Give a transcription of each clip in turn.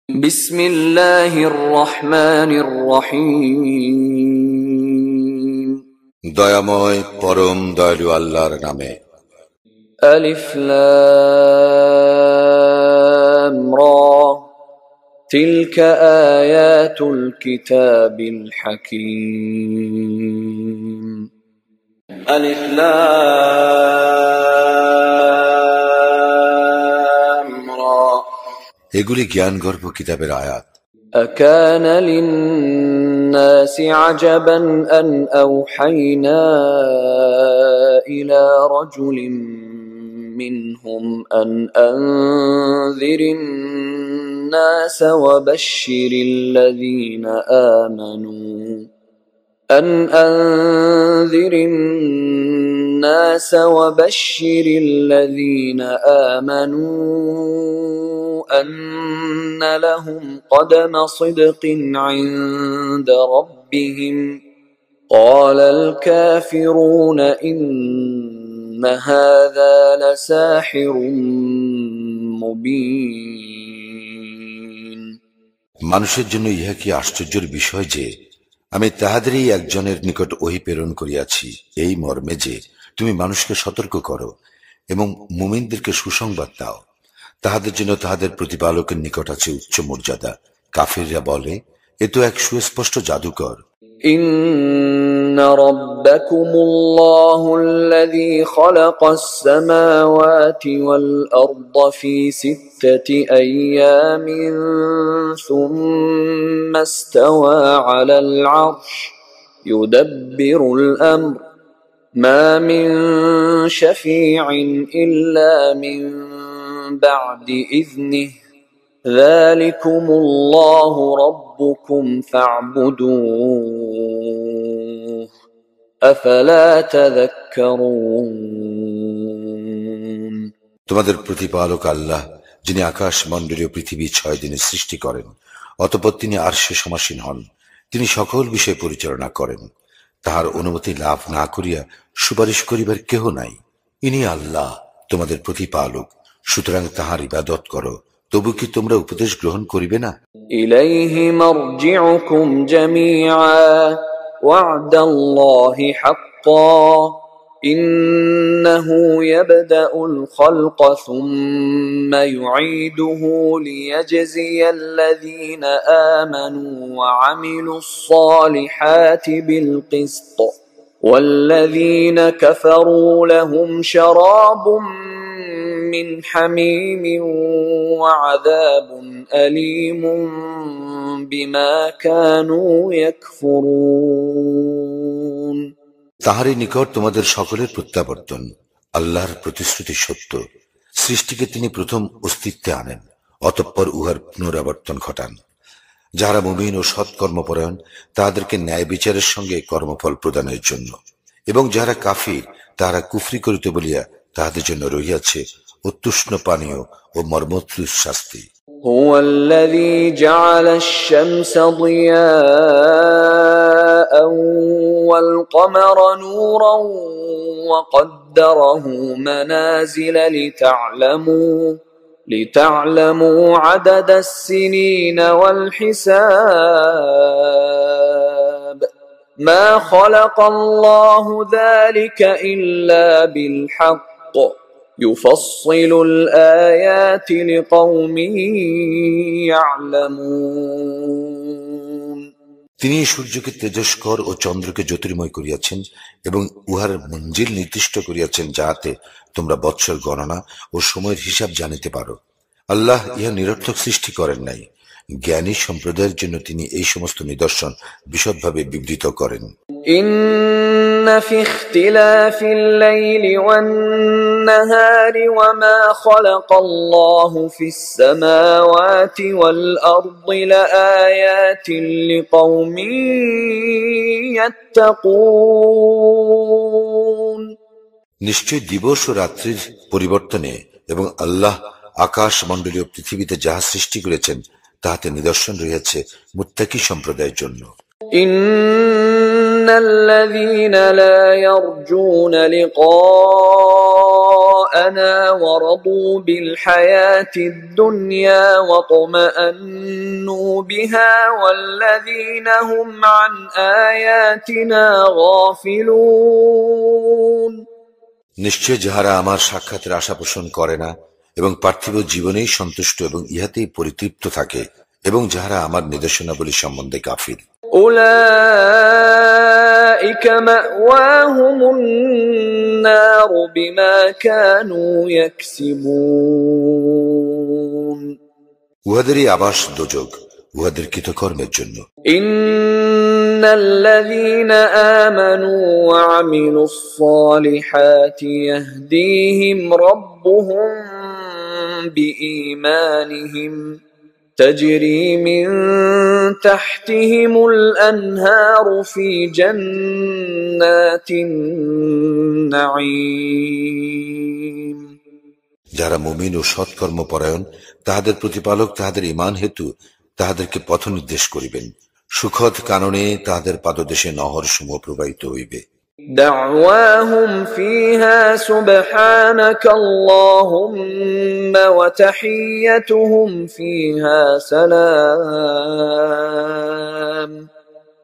بسم الله الرحمن الرحيم দয়াময় পরম দয়ালু আল্লাহর নামে। ألف لام را تلك آيات الكتاب الحكيم ألف لام را এগুলি জ্ঞানগর্ভ কিতাবের আয়াত। أكان للناس عجبا أن أوحينا إلى رجل منهم أن أنذر الناس وبشر الذين آمنوا أن لهم قدم صدق عند ربهم قال الكافرون إن هذا لساحر مبين মানুষের জন্য ইহা কি আশ্চর্যের বিষয় যে আমি তাহাদেরই একজনের নিকট ওহী প্রেরণ করিয়াছি, এই মর্মে যে তুমি মানুষকে সতর্ক করো এবং মুমিনদেরকে সুসংবাদ দাও। তাহাদের জন্য তাহাদের প্রতিপালকের নিকট আছে উচ্চ মর্যাদা। কাফিররা বলে, এ তো এক সুস্পষ্ট জাদুকর। إن ربكم الله الذي خلق السماوات والأرض في 6 أيام ثم استوى على العرش يدبر الأمر ما من شفيع إلا من بعد إذنه ذلكم الله ربكم فاعبدوه أفلا تذكرون তোমাদের প্রতিপালক আল্লাহ, যিনি আকাশ মণ্ডলীয় পৃথিবী 6 দিনে সৃষ্টি করেন, অতঃপর তিনি আরশে সমাসীন হন। তিনি সকল বিষয় পরিচালনা করেন। তাহার অনুমতি লাভ না করিয়া সুপারিশ করিবার কেহ নাই। ইনি আল্লাহ তোমাদের প্রতিপালক, সুতরাং তাহার ইবাদত করো। তবু কি তোমরা উপদেশ গ্রহণ করিবে না? ইলাইহি মারজিউকুম জামিআ ওয়া'দাল্লাহি হাক্কান ইন্নাহু ইয়াবদাউল খালকা সুম্মা ইউঈদুহু লিয়াজজিয়াল্লাযীনা আমানু ওয়া আমিলুস সালিহাতি বিল কিসত ওয়াল্লাযীনা কাফারু লাহুম শারাবুম من حميم وعذاب أليم بما كانوا يكفرون তাহারই নিকট তোমাদের সকলের প্রত্যাবর্তন। আল্লাহর প্রতিশ্রুতি সত্য। সৃষ্টিকে তিনি প্রথম অস্তিত্বে আনেন, অতঃপর উহার পুনরাবর্তন ঘটান। যাহারা মুমিন ও সৎকর্মপরায়ণ, তাহাদেরকে ন্যায় বিচারের সঙ্গে কর্মফল প্রদানের জন্য, এবং যাহারা কাফির, তাহারা কুফরি করিতে বলিয়া তাহাদের জন্য রহিয়াছে উত্তুষ্ণ পানীয় ও মর্মন্তুদ শাস্তি। هو الذي جعل الشمس ضياء والقمر نورا وقدره منازل لتعلموا عدد السنين والحساب ما خلق الله ذلك إلا بالحق يفصل الآيات لقوم يعلمون তিনি সূর্যকে তেজস্কর ও চন্দ্রকে জ্যোতির্ময় করিয়াছেন এবং উহার মঞ্জিল নির্দিষ্ট করিয়াছেন, যাহাতে তোমরা বৎসর গণনা ও সময়ের হিসাব জানিতে পারো। আল্লাহ ইহা নিরর্থক সৃষ্টি করেন নাই। জ্ঞানী সম্প্রদায়ের জন্য তিনি এই সমস্ত নিদর্শন বিশদভাবে বিবৃত করেন। إن في اختلاف الليل والنهار وما خلق الله في السماوات والأرض لآيات لقوم يتقون নিশ্চয় দিবস ও রাত্রির পরিবর্তনে এবং আল্লাহ আকাশ মণ্ডলীয় পৃথিবীতে যাহা সৃষ্টি করেছেন, তাহাতে নিদর্শন রয়েছে মুত্তাকি সম্প্রদায়ের জন্য। إن الذين لا يرجون لقاءنا ورضوا بالحياة الدنيا واطمأنوا بها والذين هم عن آياتنا غافلون নিশ্চয় যাহারা আমার সাক্ষাতের আশা পোষণ করে না এবং পার্থিব জীবনেই সন্তুষ্ট এবং ইহাতেই পরিতৃপ্ত থাকে এবং যাহারা আমার নির্দেশনাবলী সম্বন্ধে গাফিল أولئك مأواهم النار بما كانوا يكسبون উহাদেরই আবাস দোজখ উহাদের কৃতকর্মের জন্য إن الذين آمنوا وعملوا الصالحات يهديهم ربهم بإيمانهم تجري من تحتهم الأنهار في جنات النعيم যারা মুমিন ও সৎকর্ম পরায়ণ তাহাদের প্রতিপালক তাহাদের ঈমান হেতু তাহাদেরকে পথ নির্দেশ করিবেন সুখদ কাননে তাহাদের পাদদেশে নহর সমূহ প্রবাহিত হইবে دعواهم فيها سبحانك اللهم وتحيتهم فيها سلام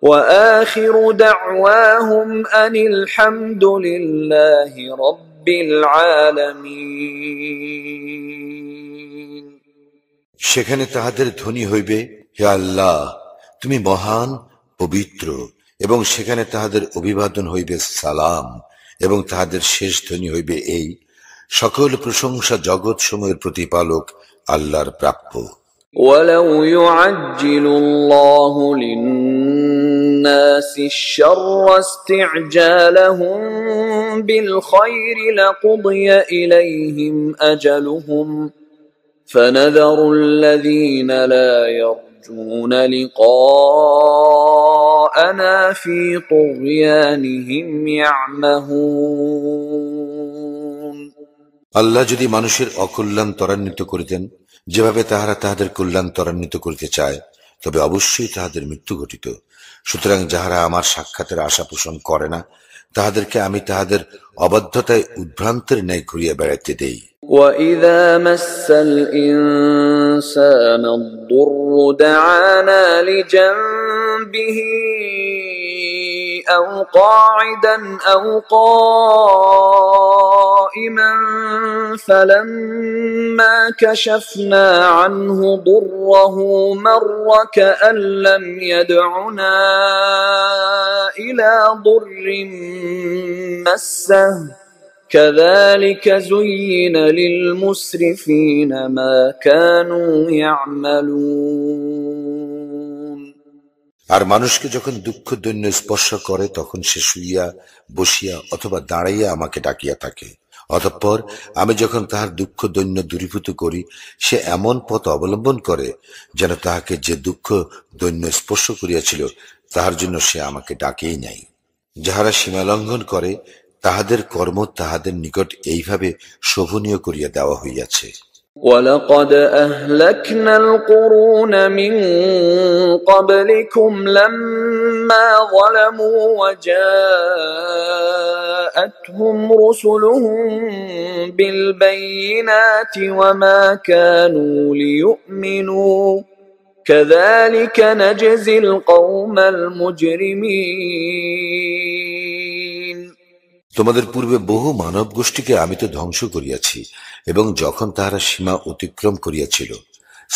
وآخر دعواهم أن الحمد لله رب العالمين সেখানে তাহাদের ধ্বনি হইবে হে আল্লাহ তুমি মহান পবিত্র এবং সেখানে তাহাদের অভিবাদন হইবে সালাম এবং তাহাদের শেষ ধ্বনি হইবে এই সকল প্রশংসা জগৎ সমূহের প্রতিপালক আল্লাহর প্রাপ্য ولو يعجل الله للناس الشر استعجالهم بالخير لقضي إليهم أجلهم فنذر الذين لا يرجون لقاءنا في طغيانهم يعمهون আল্লাহ যদি মানুষের অকল্যাণ ত্বরান্বিত করিতেন যেভাবে তাহারা তাহাদের কল্যাণ ত্বরান্বিত করিতে চায় তবে অবশ্যই তাহাদের মৃত্যু ঘটিত সুতরাং যাহারা আমার সাক্ষাতের আশা পোষণ করে না তাহাদেরকে আমি তাহাদের অবাধ্যতায় উদ্ভ্রান্তের ন্যায় ঘুরিয়া বেড়াইতে দেই وَإِذَا مَسَّ الْإِنسَانَ الضُّرُّ دَعَانَا لِجَنبِهِ أَوْ قَاعِدًا أَوْ قَائِمًا فَلَمَّا كَشَفْنَا عَنْهُ ضُرَّهُ مَرَّ كَأَن لَّمْ يَدْعُنَا إِلَى ضُرٍّ مَّسَّهُ كذلك زين للمسرفين ما كانوا يعملون আর মানুষকে যখন দুঃখ দৈন্য স্পর্শ করে তখন সে শুইয়া বসিয়া অথবা দাঁড়াইয়া আমাকে ডাকিয়া থাকে অতঃপর আমি যখন তাহার দুঃখ দৈন্য দূরীভূত করি সে এমন পথ অবলম্বন করে যেন তাহাকে যে দুঃখ দৈন্য স্পর্শ করিয়াছিল তাহার জন্য সে আমাকে ডাকেই নাই যাহারা সীমালঙ্ঘন করে তাহাদের কর্ম তাহাদের নিকট এইভাবে শোভনীয় করিয়া দেওয়া হইয়াছে وَلَقَدْ أَهْلَكْنَا الْقُرُونَ مِنْ قَبْلِكُمْ لَمَّا ظَلَمُوا وَجَاءَتْهُمْ رُسُلُهُم بِالْبَيِّنَاتِ وَمَا كَانُوا لِيُؤْمِنُوا كَذَلِكَ نَجْزِي الْقَوْمَ الْمُجْرِمِينَ তোমাদের পূর্বে বহু মানব গোষ্ঠীকে আমি তো ধ্বংস করিয়াছি এবং যখন তাহারা সীমা অতিক্রম করিয়াছিল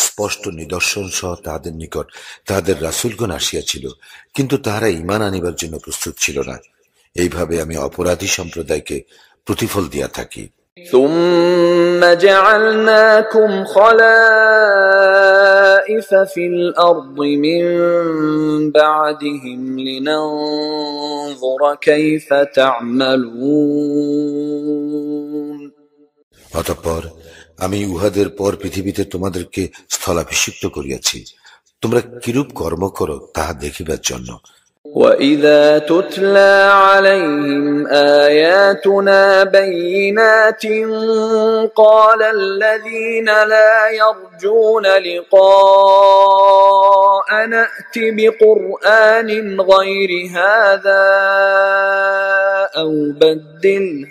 স্পষ্ট নিদর্শন সহ তাহাদের নিকট তাহাদের রাসূলগণ আসিয়াছিল কিন্তু তাহারা ঈমান আনিবার জন্য প্রস্তুত ছিল না এইভাবে আমি অপরাধী সম্প্রদায়কে প্রতিফল দিয়া থাকি ثم جعلناكم خلائف في الأرض من بعدهم لننظر كيف تعملون অতঃপর আমি উহাদের পর পৃথিবীতে তোমাদেরকে স্থলাভিষিক্ত করিয়াছি তোমরা কিরূপ কর্ম করো তাহা দেখিবার জন্য وَإِذَا تُتْلَى عَلَيْهِمْ آيَاتُنَا بَيِّنَاتٍ قَالَ الَّذِينَ لَا يَرْجُونَ لِقَاءَنَا نأت بقرآن غير هذا أو بدله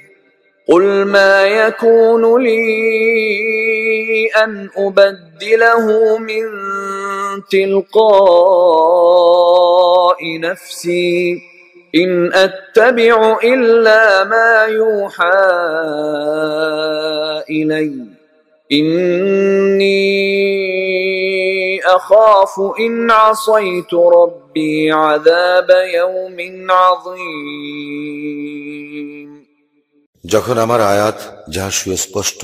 قل ما يكون لي أن أبدله من تلقاء نفسي إن أتبع إلا ما يوحى إلي إني أخاف إن عصيت ربي عذاب يوم عظيم যখন আমার আয়াত যাহা সুস্পষ্ট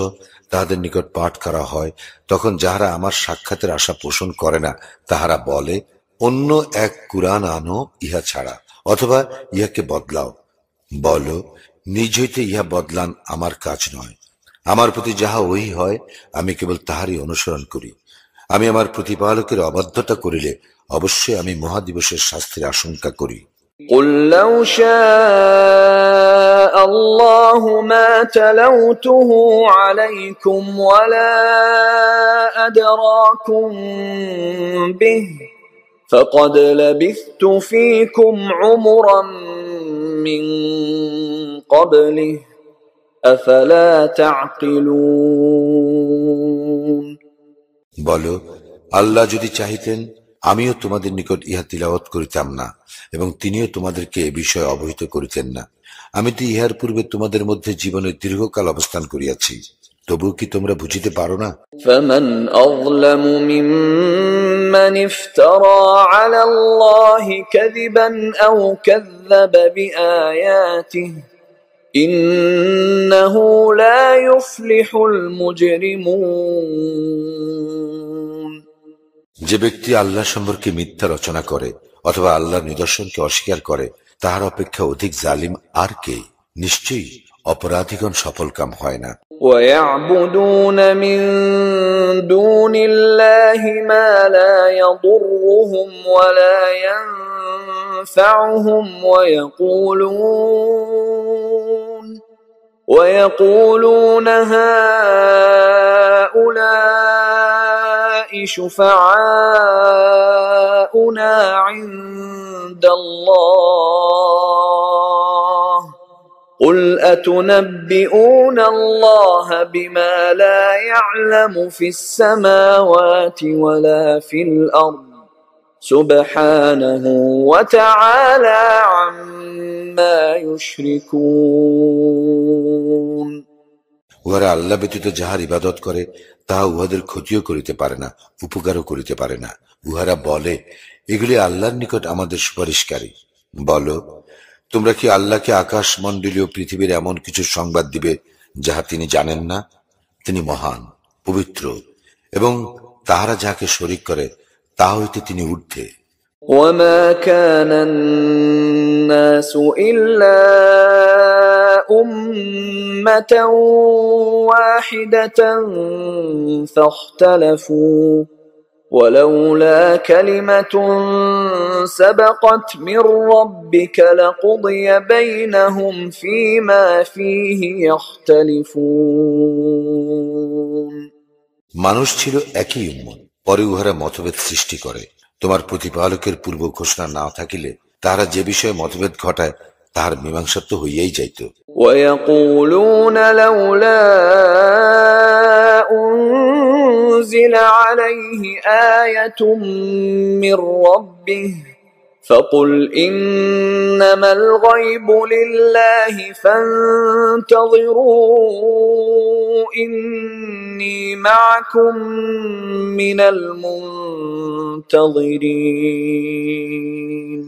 তাহাদের নিকট পাঠ করা হয়, তখন যাহারা আমার সাক্ষাতের আশা পোষণ করে না তাহারা বলে, অন্য এক কুরআন আনো ইহা ছাড়া, অথবা ইহাকে বদলাও। বলো, নিজ হইতে ইহা বদলান আমার কাজ নয়। আমার প্রতি যাহা ওহী হয় আমি কেবল তাহারই অনুসরণ করি। আমি আমার প্রতিপালকের অবাধ্যতা করিলে অবশ্যই আমি মহাদিবসের শাস্তির আশঙ্কা করি। قل لو شاء الله ما تلوته عليكم ولا أدراكم به فقد لبثت فيكم عمرا من قبله أفلا تعقلون বলো, আল্লাহ যদি চাহিতেন আমিও তোমাদের নিকট ইহা তিলাওয়াত করিতাম না এবং তিনিও তোমাদেরকে এ বিষয়ে অবহিত করিতেন না। আমি তো ইহার পূর্বে তোমাদের মধ্যে জীবনের দীর্ঘকাল অবস্থান করিয়াছি, তবু কি তোমরা বুঝিতে পারো না? فمن أظلم ممن افترى على الله كذبا أو كذب بآياته إنه لا يفلح المجرمون যে ব্যক্তি আল্লাহ সম্পর্কে মিথ্যা রচনা করে অথবা আল্লাহর নিদর্শনকে অস্বীকার করে তাহার অপেক্ষা অধিক জালিম আর কে? নিশ্চয়ই অপরাধীগণ সফলকাম হয় না। ويعبدون من دون الله ما لا يضرهم ولا ينفعهم ويقولون هؤلاء شفعاؤنا عند الله قل أتنبئون الله بما لا يعلم في السماوات ولا في الأرض سبحانه وتعالى عما يشركون উহারা আল্লাহ ব্যতীত যাহার ইবাদত করে তাহা উহাদের ক্ষতিও করিতে পারে না, উপকারও করিতে পারে না। উহারা বলে, এগুলি আল্লাহর নিকট আমাদের সুপারিশকারী। বলো, তোমরা কি আল্লাহকে আকাশ মণ্ডলীয় পৃথিবীর এমন কিছু সংবাদ দিবে যাহা তিনি জানেন না? তিনি মহান, পবিত্র, এবং তাহারা যাহাকে শরীক করে তাহা হইতে তিনি ঊর্ধ্বে। وما كان الناس إلا أمة واحدة فاختلفوا ولولا كلمة سبقت من ربك لقضي بينهم فيما فيه يختلفون মানুষ ছিল একই উম্মত, পরে উহারা মতভেদ সৃষ্টি করে। তোমার প্রতিপালকের পূর্ব ঘোষণা না থাকিলে তাহারা যে বিষয়ে মতভেদ ঘটায় তাহার মীমাংসা তো হইয়াই যাইত। ويقولون لولا أنزل عليه آية من ربه فقل إنما الغيب لله فانتظروا إني معكم من المنتظرين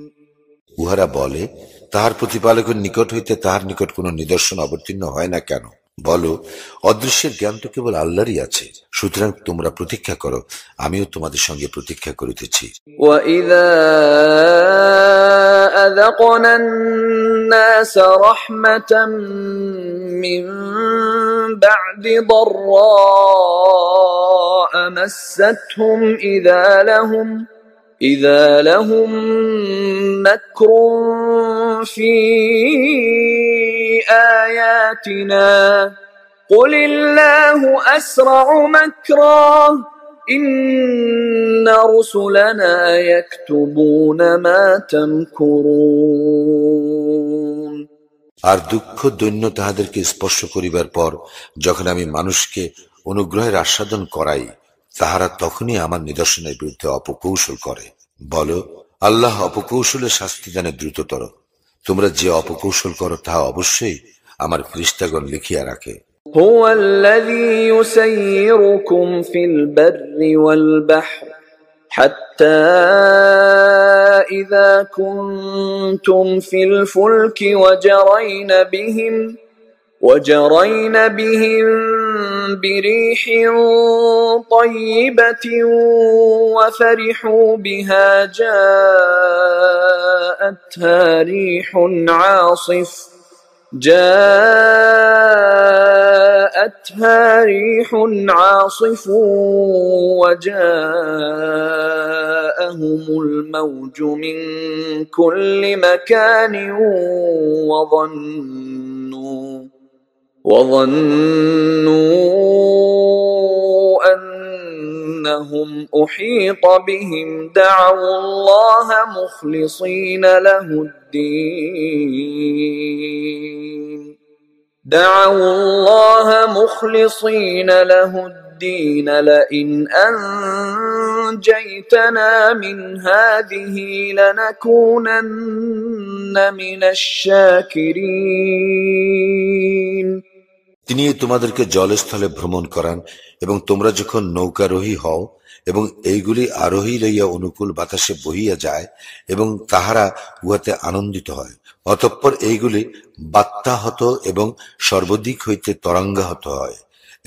উহারা বলে, তাহার প্রতিপালকের নিকট হইতে তাহার নিকট কোন নিদর্শন অবতীর্ণ হয় না কেন? বলো, অদৃশ্যের জ্ঞান তো কেবল আল্লাহরই আছে, সুতরাং তোমরা প্রতীক্ষা করো, আমিও তোমাদের সঙ্গে প্রতীক্ষা করিতেছি। وَإِذَا أَذَقْنَا النَّاسَ رَحْمَةً مِّن بَعْدِ ضَرَّاءَ مَسَّتْهُمْ إذا لهم مكر في آياتنا قل الله أسرع مكرا إن رسلنا يكتبون ما تمكرون আর দুঃখ দৈন্য তাহাদেরকে স্পর্শ করিবার পর যখন আমি মানুষকে অনুগ্রহের আস্বাদন করাই, তাহারা তখনই আমার নিদর্শনের বিরুদ্ধে অপকৌশল করে। বলো, আল্লাহ অপকৌশলের শাস্তি দানে দ্রুততর। তোমরা যে অপকৌশল করো তাহা অবশ্যই আমার ফেরেশতাগণ লিখিয়া রাখে। هو الذي يسيركم في البر والبحر حتى إذا كنتم في الفلك وجرين بهم بريح طيبة وفرحوا بها جاءتها ريح عاصف وجاءهم الموج من كل مكان وظنوا أنهم أحيط بهم دعوا الله مخلصين له الدين لئن أنجيتنا من هذه لنكونن من الشاكرين তিনি তোমাদেরকে জলস্থলে ভ্রমণ করান এবং তোমরা যখন নৌকারোহী হও এবং এইগুলি আরোহী লইয়া অনুকূল বাতাসে বহিয়া যায় এবং তাহারা উহাতে আনন্দিত হয়, অতঃপর এইগুলি বাত্যাহত এবং সর্বদিক হইতে তরঙ্গাহত হয়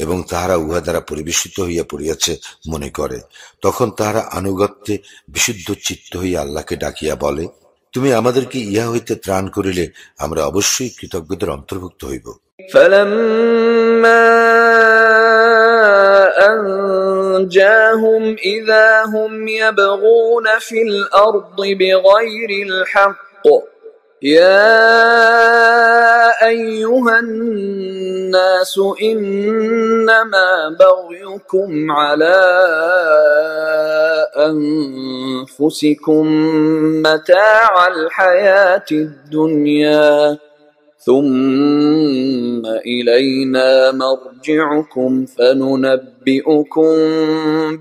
এবং তাহারা উহা দ্বারা পরিবেশিত হইয়া পড়িয়াছে মনে করে, তখন তাহারা আনুগত্যে বিশুদ্ধ চিত্ত হইয়া আল্লাহকে ডাকিয়া বলে, তুমি আমাদেরকে ইহা হইতে ত্রাণ করিলে আমরা অবশ্যই কৃতজ্ঞদের অন্তর্ভুক্ত হইব। فلما أنجاهم إذا هم يبغون في الأرض بغير الحق يا أيها الناس إنما بغيكم على أنفسكم متاع الحياة الدنيا ثم إلينا مرجعكم فننبئكم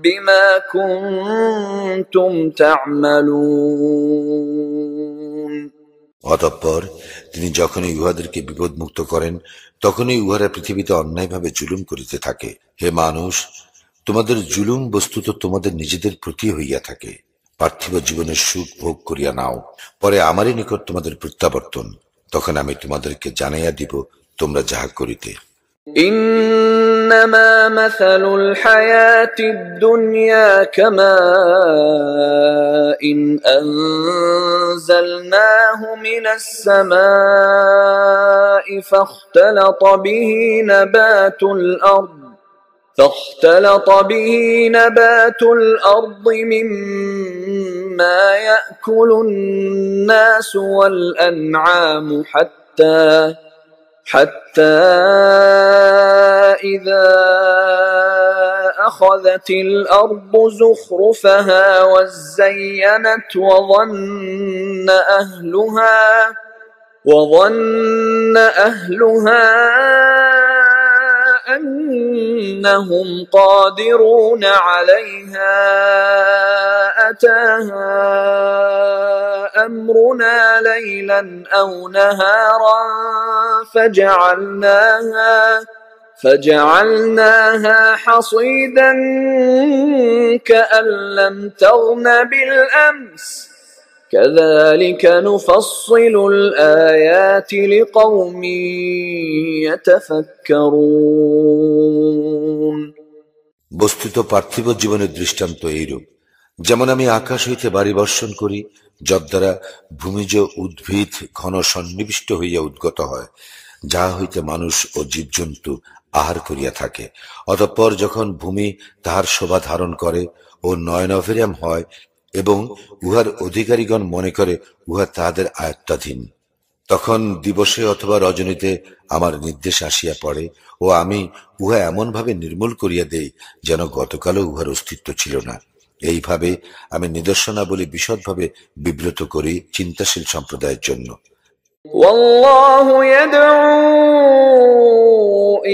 بما كنتم تعملون অতঃপর তিনি যখনই উহাদেরকে বিপদমুক্ত করেন তখনই উহারা পৃথিবীতে অন্যায়ভাবে জুলুম করিতে থাকে। হে মানুষ, তোমাদের জুলুম বস্তুত তোমাদের নিজেদের প্রতি হইয়া থাকে। পার্থিব জীবনের সুখ ভোগ করিয়া নাও, পরে আমারই নিকট তোমাদের প্রত্যাবর্তন, তখন আমি তোমাদেরকে জানাইয়া দিব তোমরা যাহা করিতে। إنما مثل الحياة الدنيا كماء أنزلناه من السماء فاختلط به نبات الأرض مما يأكل الناس والأنعام حتى إذا أخذت الأرض زخرفها وزينت وظن أهلها أنهم قادرون عليها أتاها أمرنا ليلا أو نهارا فجعلناها حصيدا كأن لم تغن بالأمس كذلك نفصل الآيات لقوم يتفكرون বস্তুত পার্থিব জীবনের দৃষ্টান্ত এইরূপ, যেমন আমি আকাশ হইতে বাড়ি বর্ষণ করি, যদ্বারা ভূমিজ উদ্ভিদ ঘন সন্নিবিষ্ট হইয়া উদ্গত হয়, যাহা হইতে মানুষ ও জীবজন্তু আহার করিয়া থাকে। অতঃপর যখন ভূমি তাহার শোভা ধারণ করে ও নয়নাভিরাম হয় এবং উহার অধিকারীগণ মনে করে উহা তাহাদের আয়ত্তাধীন, তখন দিবসে অথবা রজনীতে আমার নির্দেশ আসিয়া পড়ে ও আমি উহা এমন ভাবে নির্মূল করিয়া দেই যেন গতকালও উহার অস্তিত্ব ছিল না। এইভাবে আমি নিদর্শনাবলী বিশদভাবে বিব্রত করি চিন্তাশীল সম্প্রদায়ের জন্য। والله يدعو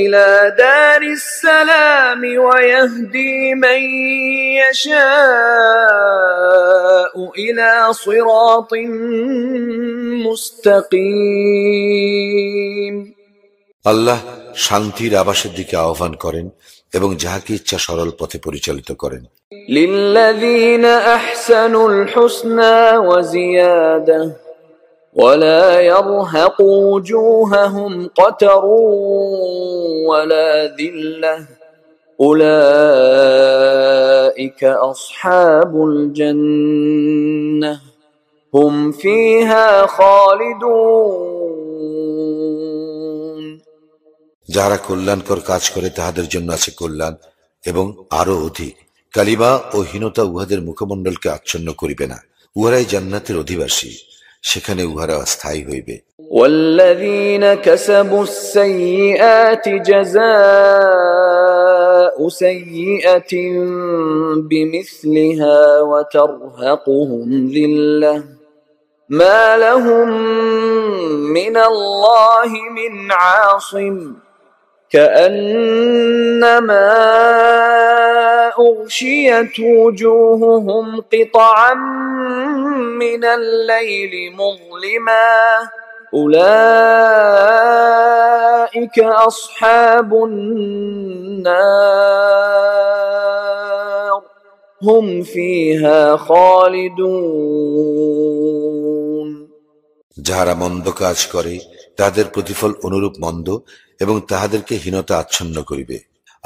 إلى دار السلام ويهدي من يشاء إلى صراط مستقيم আল্লাহ শান্তির আবাসের দিকে আহ্বান করেন এবং যাহাকে ইচ্ছা সরল পথে পরিচালিত করেন। للذين أحسنوا الحسنى وزيادة ولا يرهق وجوههم قتر ولا ذلة أولئك أصحاب الجنة هم فيها خالدون যারা কল্যাণকর কাজ করে তাহাদের জন্য আছে কল্যাণ এবং আরো অধিক। কালিমা ও হীনতা উহাদের মুখমণ্ডলকে আচ্ছন্ন করিবে না। উহারাই জান্নাতের অধিবাসী, সেখানে উহারা স্থায়ী হইবে। والذين كسبوا السيئات جزاء سيئة بمثلها وترهقهم ذلة ما لهم من الله من عاصم كأنما أغشيت وجوههم قطعا من الليل مظلما أولئك أصحاب النار هم فيها خالدون যাহারা মন্দ কাজ করে তাহাদের প্রতিফল অনুরূপ মন্দ এবং তাহাদেরকে হীনতা আচ্ছন্ন করিবে।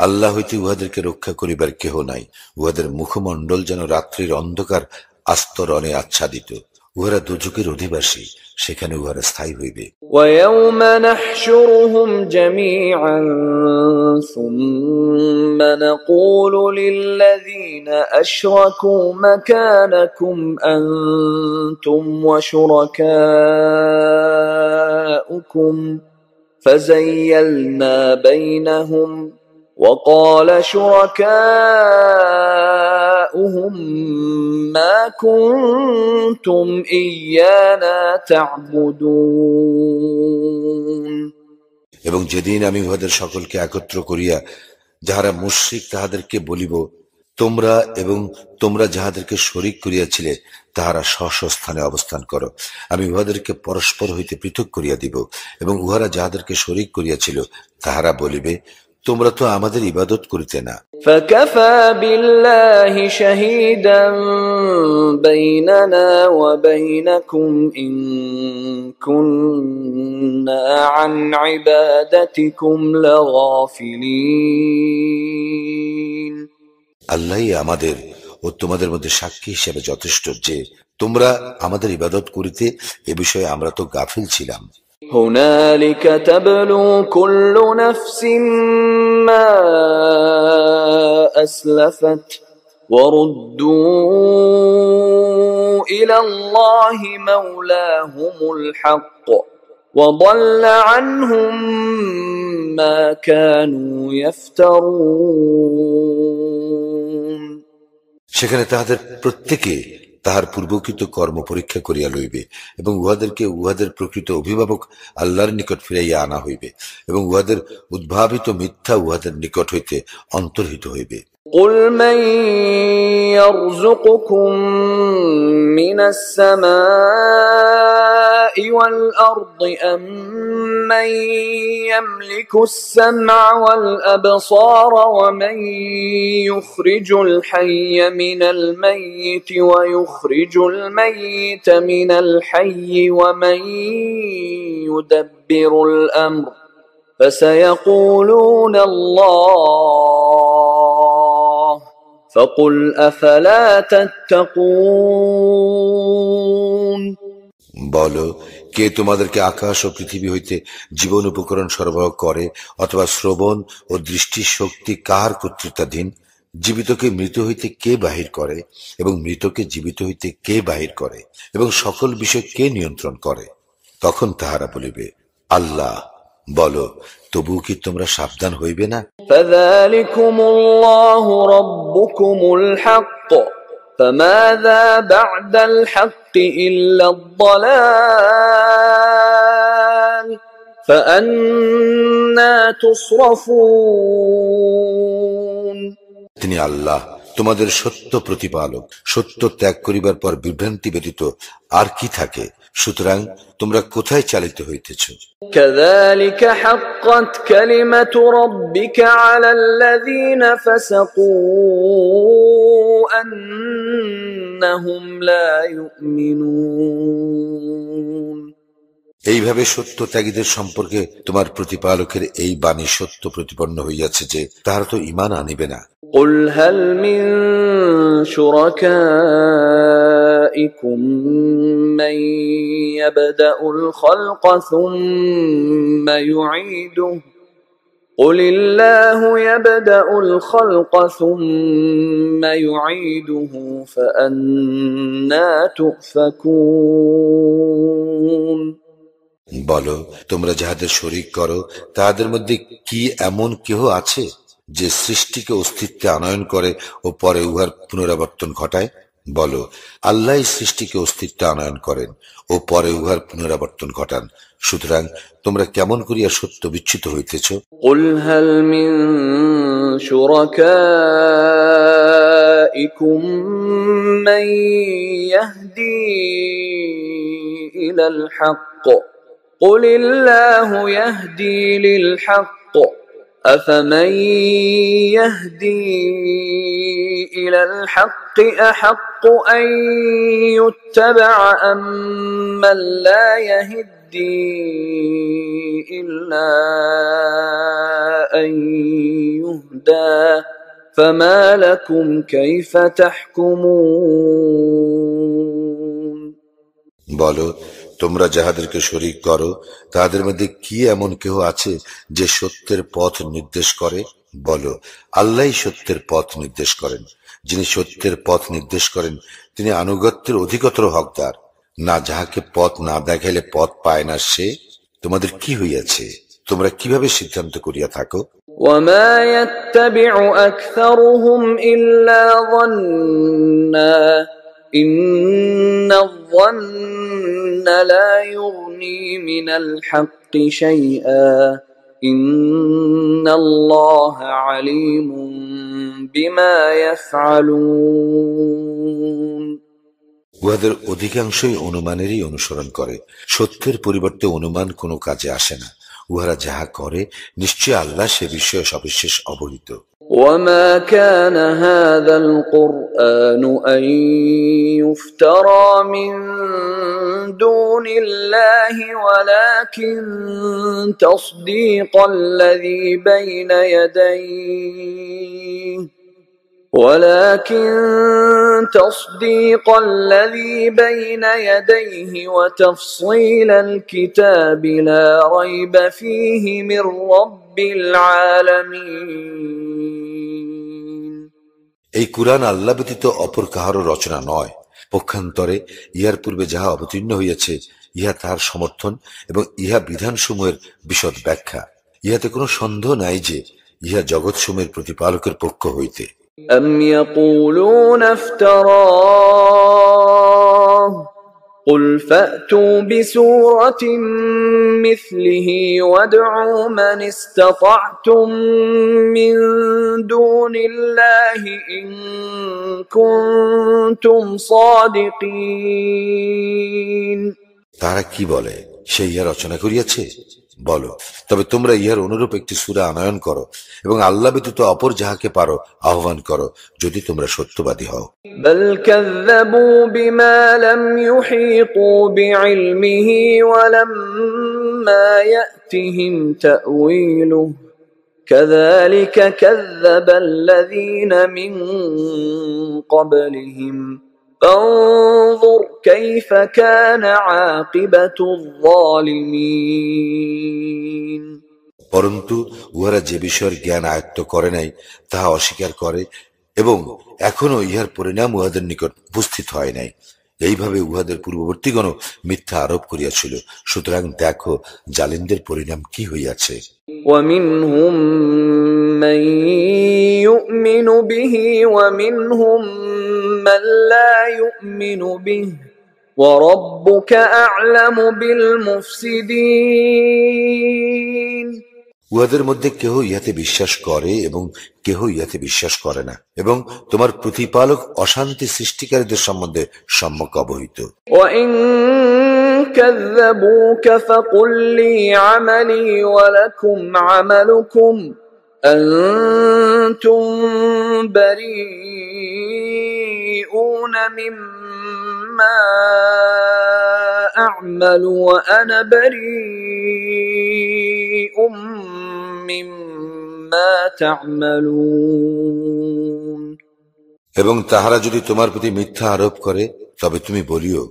আল্লাহ হইতে উহাদেরকে রক্ষা করিবার কেহ নাই। উহাদের মুখমণ্ডল যেন রাত্রির অন্ধকার আস্তরণে আচ্ছাদিত। উহারা দুজকের অধিবাসী, সেখানে উহারা স্থায়ী হইবে। ويوم نحشرهم جميعا ثم نقول للذين أشركوا مكانكم أنتم وشركاؤكم فزيلنا بينهم وقال شركاؤهم ما كنتم إيانا تعبدون এবং যেদিন আমি উহাদের সকলকে একত্র করিয়া যাহারা মুশরিক তাহাদেরকে বলিব, তোমরা এবং তোমরা যাহাদেরকে শরীক করিয়াছিলে তাহারা স্ব স্থানে অবস্থান করো। আমি উহাদেরকে পরস্পর হইতে পৃথক করিয়া দিব এবং উহারা যাহাদেরকে শরীক করিয়াছিল তাহারা বলিবে, তোমরা তো আমাদের ইবাদত করিতে না। فكفى بالله شهيدا بيننا وبينكم إن كنا عن عبادتكم لغافلين আল্লাহই আমাদের ও তোমাদের মধ্যে সাক্ষী হিসেবে যথেষ্ট যে তোমরা আমাদের ইবাদত করিতে এ বিষয়ে আমরা তো গাফিল ছিলাম। هنالك تبلو كل نفس ما أسلفت وردوا إلى الله مولاهم الحق وضل عنهم ما كانوا يفترون সেখানে তাহাদের প্রত্যেকে তাহার পূর্বকৃত কর্ম পরীক্ষা করিয়া লইবে এবং উহাদেরকে উহাদের প্রকৃত অভিভাবক আল্লাহর নিকট ফিরাইয়া আনা হইবে এবং উহাদের উদ্ভাবিত মিথ্যা উহাদের নিকট হইতে অন্তর্হিত হইবে। قل من يرزقكم من السماء والأرض أم من يملك السمع والأبصار ومن يخرج الحي من الميت ويخرج الميت من الحي ومن يدبر الأمر فسيقولون الله فقل أفلا تتقون বলো, কে তোমাদেরকে আকাশ ও পৃথিবী হইতে জীবন উপকরণ সরবরাহ করে অথবা শ্রবণ ও দৃষ্টি শক্তি কার কর্তৃত্বাধীন? জীবিতকে মৃত হইতে কে বাহির করে এবং মৃতকে জীবিত হইতে কে বাহির করে এবং সকল বিষয় কে নিয়ন্ত্রণ করে? তখন তাহারা বলিবে, আল্লাহ। বলো, তবু কি তোমরা সাবধান হইবে না? فذلكم الله ربكم الحق فماذا بعد الحق إلا الضلال فأنى تصرفون। তিনি আল্লাহ, তোমাদের সত্য প্রতিপালক। সত্য ত্যাগ করিবার পর বিভ্রান্তি ব্যতীত আর কি থাকে? সুতরাং তোমরা কোথায় চালিত হইতেছ? كذلك حقت كلمة ربك على الذين فسقوا أنهم لا يؤمنون। এইভাবে সত্য ত্যাগীদের সম্পর্কে তোমার প্রতিপালকের এই বাণী সত্য প্রতিপন্ন হইয়াছে যে তাহারা তো ঈমান আনিবে না। قل هل من شركائكم من يبدأ الخلق ثم يعيده قل الله يبدأ الخلق ثم يعيده فأنى تؤفكون। বলো, তোমরা যাহাদের শরীক করো তাহাদের মধ্যে কি এমন কেহ আছে যে সৃষ্টিকে অস্তিত্বে আনয়ন করে ও পরে উহার পুনরাবর্তন ঘটায়? বলো, আল্লাহ সৃষ্টিকে অস্তিত্বে আনয়ন করেন ও পরে উহার পুনরাবর্তন ঘটান। সুতরাং তোমরা কেমন করিয়া সত্য বিচ্যুত হইতেছ? قل هل من شركائكم من يهدي إلى الحق قل الله يهدي للحق أفمن يهدي إلى الحق أحق أن يتبع أم من لا يهدي إلا أن يهدى فما لكم كيف تحكمون। বলো, তোমরা যাহাদেরকে শরীক করো তাহাদের মধ্যে কি এমন কেহ আছে যে সত্যের পথ নির্দেশ করে? বলো, আল্লাহই সত্যের পথ নির্দেশ করেন। যিনি সত্যের পথ নির্দেশ করেন তিনি আনুগত্যের অধিকতর হকদার। না যাহাকে পথ না দেখাইলে পথ পায় না সে? তোমাদের কি হইয়াছে? তোমরা কিভাবে সিদ্ধান্ত করিয়া থাকো? وما يتبع أكثرهم إلا ظنا إن الظن لا يغني من الحق شيئا إن الله عليم بما يفعلون। উহাদের অধিকাংশই অনুমানেরই অনুসরণ করে। সত্যের পরিবর্তে অনুমান কোনো কাজে আসে না। উহারা যাহা করে নিশ্চয় আল্লাহ সে বিষয়ে সবিশেষ অবহিত। وما كان هذا القرآن أن يفترى من دون الله ولكن تصديق الذي بين يديه وتفصيل الكتاب لا ريب فيه من رب العالمين। এই কুরআন আল্লাহ ব্যতীত অপর কাহারও রচনা নয়। পক্ষান্তরে ইহার পূর্বে যাহা অবতীর্ণ হইয়াছে ইহা তাহার সমর্থন এবং ইহা বিধানসমূহের বিশদ ব্যাখ্যা। ইহাতে কোনো সন্দেহ নাই যে ইহা জগৎসমূহের প্রতিপালকের পক্ষ হইতে। أم يقولون افتراه قل فأتوا بسورة مثله وادعوا من استطعتم من دون الله إن كنتم صادقين। তারা কি বলে, সে ইহা রচনা করিয়াছে? বলো, তবে তোমরা ইহার অনুরূপ একটি সূরা আনয়ন করো এবং আল্লাহ ব্যতীত অপর যাহাকে পারো আহ্বান করো, যদি তোমরা সত্যবাদী হও। بل كذبوا بما لم يحيطوا بعلمه ولما يأتهم تأويله كذلك كذب الذين من قبلهم فانظر كيف كان عاقبة الظالمين। পরন্তু উহারা যে বিষয়ের জ্ঞান আয়ত্ত করে নাই তাহা অস্বীকার করে এবং এখনো ইহার পরিণাম উহাদের নিকট উপস্থিত হয় নাই। এইভাবে উহাদের পূর্ববর্তীগণ মিথ্যা আরোপ করিয়াছিল। সুতরাং দেখো জালিমদের পরিণাম কি হইয়াছে। ومنهم من يؤمن به ومنهم من لا يؤمن به وَرَبُّكَ أَعْلَمُ بِالْمُفْسِدِينَ উহাদের মধ্যে কেহ ইহাতে বিশ্বাস করে এবং কেহ ইহাতে বিশ্বাস করে না, এবং তোমার প্রতিপালক অশান্তি সৃষ্টিকারীদের সম্বন্ধে সম্যক অবহিত। وَإِن كَذَّبُوكَ فَقُل لِّي عَمَلِي وَلَكُمْ عَمَلُكُمْ أَنتُم بَرِيئُونَ مِمَّا أَعْمَلُ وَأَنَا بَرِيءٌ مِّمَّا تَعْمَلُونَ এবং তাহারা যদি তোমার প্রতি মিথ্যা আরোপ করে তবে তুমি বলিও,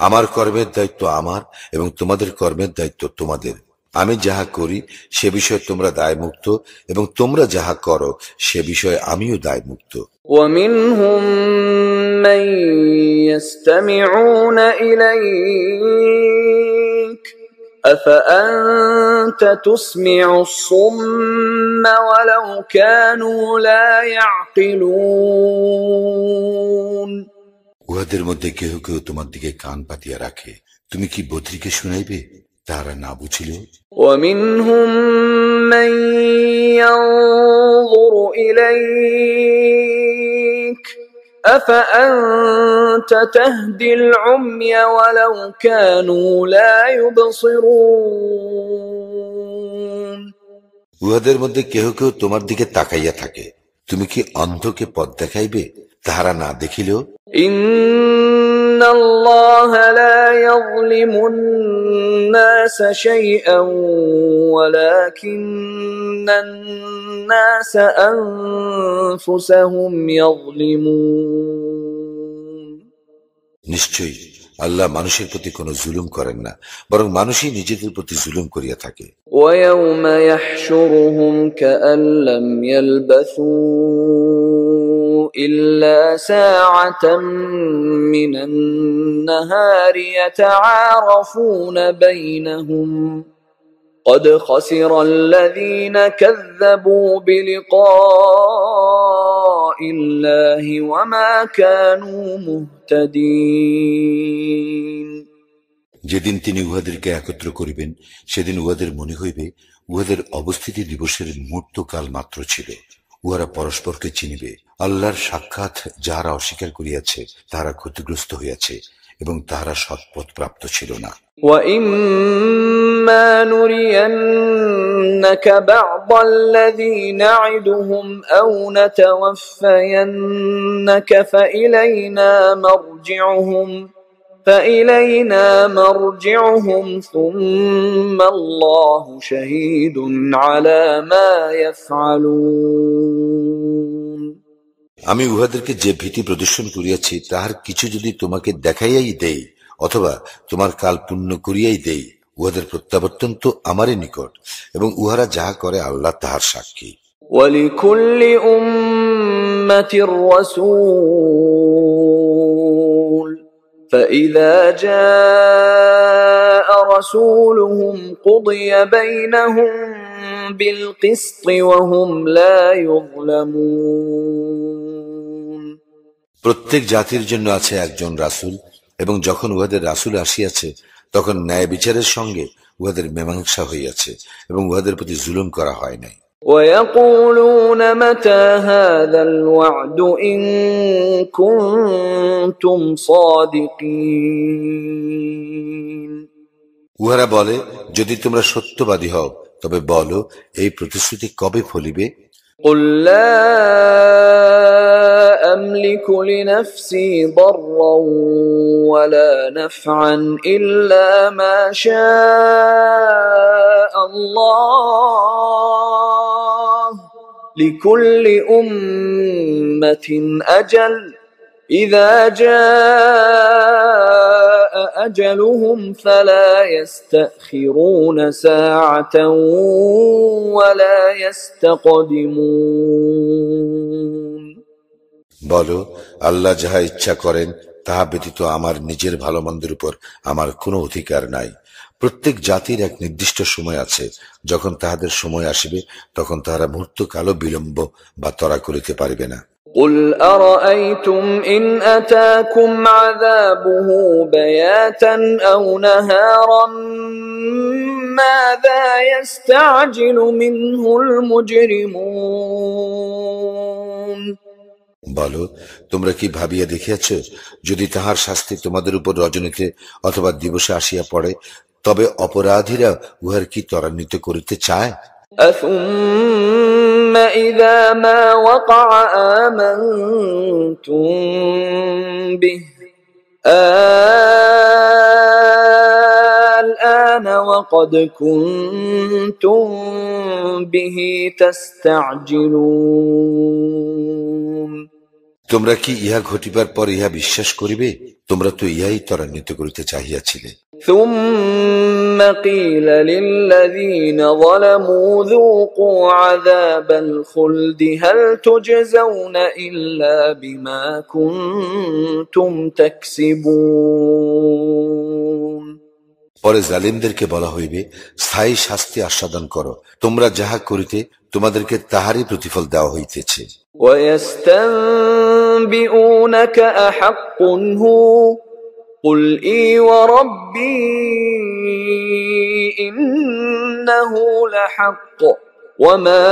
আমার কর্মের দায়িত্ব আমার এবং তোমাদের কর্মের দায়িত্ব তোমাদের। আমি যাহা করি সে বিষয়ে তোমরা দায়মুক্ত এবং তোমরা যাহা করো সে বিষয়ে আমিও দায়মুক্ত। وَمِنْهُمْ مَنْ يَسْتَمِعُونَ إِلَيْكَ أَفَأَنْتَ تُسْمِعُ الصُّمَّ وَلَوْ كَانُوا لَا يَعْقِلُونَ উহাদের মধ্যে কেহ কেহ তোমার দিকে কান পাতিয়া রাখে, তুমি কি বধিরকে শুনাইবে তাহারা না বুঝিল? وَمِنْهُمْ مَنْ يَنْظُرُ إِلَيْكَ أَفَأَنْتَ تَهْدِي الْعُمْيَ وَلَوْ كَانُوا لَا يُبْصِرُونَ উহাদের মধ্যে কেহ কেহ তোমার দিকে তাকাইয়া থাকে, তুমি কি অন্ধকে পথ দেখাইবে তাহারা না দেখিলেও? إِنَّ اللَّهَ لَا يَظْلِمُ النَّاسَ شَيْئًا وَلَكِنَّ النَّاسَ أَنفُسَهُمْ يَظْلِمُونَ নিশ্চয়ই আল্লাহ মানুষের প্রতি কোনো জুলুম করেন না, বরং মানুষই নিজেদের প্রতি জুলুম করিয়া থাকে। وَيَوْمَ يَحْشُرُهُمْ كَأَن لَّمْ يَلْبَثُوا إِلَّا سَاعَةً مِّنَ النَّهَارِ يَتَعَارَفُونَ بَيْنَهُمْ قَدْ خَسِرَ الَّذِينَ كَذَّبُوا بِلِقَاءِ اللَّهِ وَمَا كَانُوا مُهْتَدِينَ যেদিন তিনি উহাদেরকে একত্র করিবেন সেদিন উহাদের মনে হইবে উহাদের অবস্থিতি দিবসের মুহূর্তকাল মাত্র ছিল। উহারা পরস্পরকে চিনিবে। আল্লাহর সাক্ষাৎ যাহারা অস্বীকার করিয়াছে তাহারা ক্ষতিগ্রস্ত হইয়াছে এবং তাহারা সৎপথ প্রাপ্ত ছিল না। وَإِمَّا نُرِيَنَّكَ بَعْضَ الَّذِي نَعِدُهُمْ أَوْ نَتَوَفَّيَنَّكَ فَإِلَيْنَا مَرْجِعُهُمْ ثُمَّ اللَّهُ شَهِيدٌ عَلَى مَا يَفْعَلُونَ আমি উহাদেরকে যে ভীতি প্রদর্শন করিয়াছি তাহার কিছু যদি তোমাকে দেখাইয়াই দেই অথবা তোমার কাল পূর্ণ করিয়াই দেই, উহাদের প্রত্যাবর্তন তো আমারই নিকট এবং উহারা যাহা করে আল্লাহ তাহার সাক্ষী। وَلِكُلِّ أُمَّةٍ رَسُولٌ فَإِذَا جَاءَ رَسُولُهُمْ قُضِيَ بَيْنَهُم بِالْقِسْطِ وَهُمْ لَا يُظْلَمُونَ প্রত্যেক জাতির জন্য আছে একজন রাসূল, এবং যখন উহাদের রাসূল আসিয়াছে তখন ন্যায় বিচারের সঙ্গে উহাদের মীমাংসা হইয়াছে এবং উহাদের প্রতি জুলুম করা হয় নাই। وَيَقُولُونَ مَتَى هَذَا الْوَعْدُ إِن كُنتُمْ صَادِقِينَ উহারা বলে, যদি তোমরা সত্যবাদী হও তবে বলো এই প্রতিশ্রুতি কবে ফলিবে? قُل لَّا أَمْلِكُ لِنَفْسِي ضَرًّا وَلَا نَفْعًا إِلَّا مَا شَاءَ اللَّهُ لِكُلِّ أُمَّةٍ أَجَلٌ إِذَا جَاءَ أَجَلُهُمْ فَلَا يَسْتَأْخِرُونَ سَاعَةً وَلَا يَسْتَقْدِمُونَ বলো, আল্লাহ যাহা ইচ্ছা করেন তাহা ব্যতীত আমার নিজের ভালো মন্দের উপর আমার কোনো অধিকার নাই। প্রত্যেক জাতির এক নির্দিষ্ট সময় আছে, যখন তাহাদের সময় আসিবে তখন তাহারা মুহূর্তকালও বিলম্ব বা তরা করিতে পারিবে না। قل أرأيتم إن أتاكم عذابه بياتا أو نهارا ماذا يستعجل منه المجرمون বলো, তোমরা কি ভাবিয়া দেখিয়াছ, যদি তাহার শাস্তি তোমাদের উপর রজনীতে অথবা দিবসে আসিয়া পড়ে, তবে অপরাধীরা উহার কি ত্বরান্বিত করিতে চায়? أثم إذا ما وقع آمنتم به الآن وقد كنتم به تستعجلون তোমরা কি ইহা ঘটিবার পর ইহা বিশ্বাস করিবে? তোমরা তো ইহাই ত্বরান্বিত করিতে চাহিয়াছিলে। ثم قيل للذين ظلموا ذوقوا عذاب الخلد هل تجزون إلا بما كنتم تكسبون পরে জালিমদেরকে বলা হইবে, স্থায়ী শাস্তি আস্বাদন করো, তোমরা যাহা করিতে তোমাদেরকে তাহারই প্রতিফল দেওয়া হইতেছে। ويستنبئونك أحق هو قل إي وربي إنه لحق وما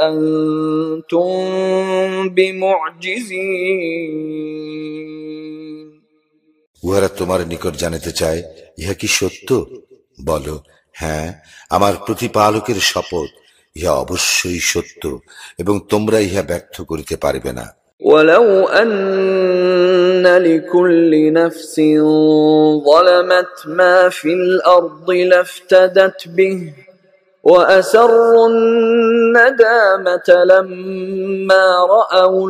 أنتم بمعجزين উহারা তোমার নিকট জানিতে চায়, ইহা কি সত্য? বলো, হ্যাঁ, আমার প্রতিপালকের শপথ, ইহা অবশ্যই সত্য এবং তোমরা ইহা ব্যর্থ করিতে পারবে না। ولو أن لكل نفس ظلمت ما في الأرض لافتدت به وأسروا الندامة لما رأوا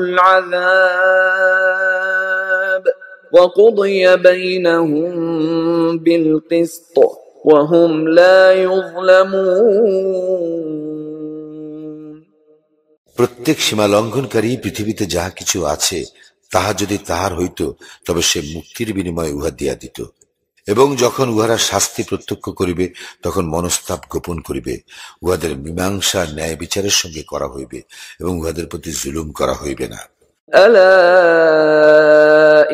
العذاب وقضي بينهم بالقسط وهم لا يظلمون প্রত্যেক সীমা লঙ্ঘনকারী পৃথিবীতে যাহা কিছু আছে তাহা যদি তাহার হইত, তবে সে মুক্তির বিনিময়ে উহা দিয়া দিত। এবং যখন উহারা শাস্তি প্রত্যক্ষ করিবে তখন মনস্তাপ গোপন করিবে। উহাদের মীমাংসা ন্যায় বিচারের সঙ্গে করা হইবে এবং উহাদের প্রতি জুলুম করা হইবে না। ألا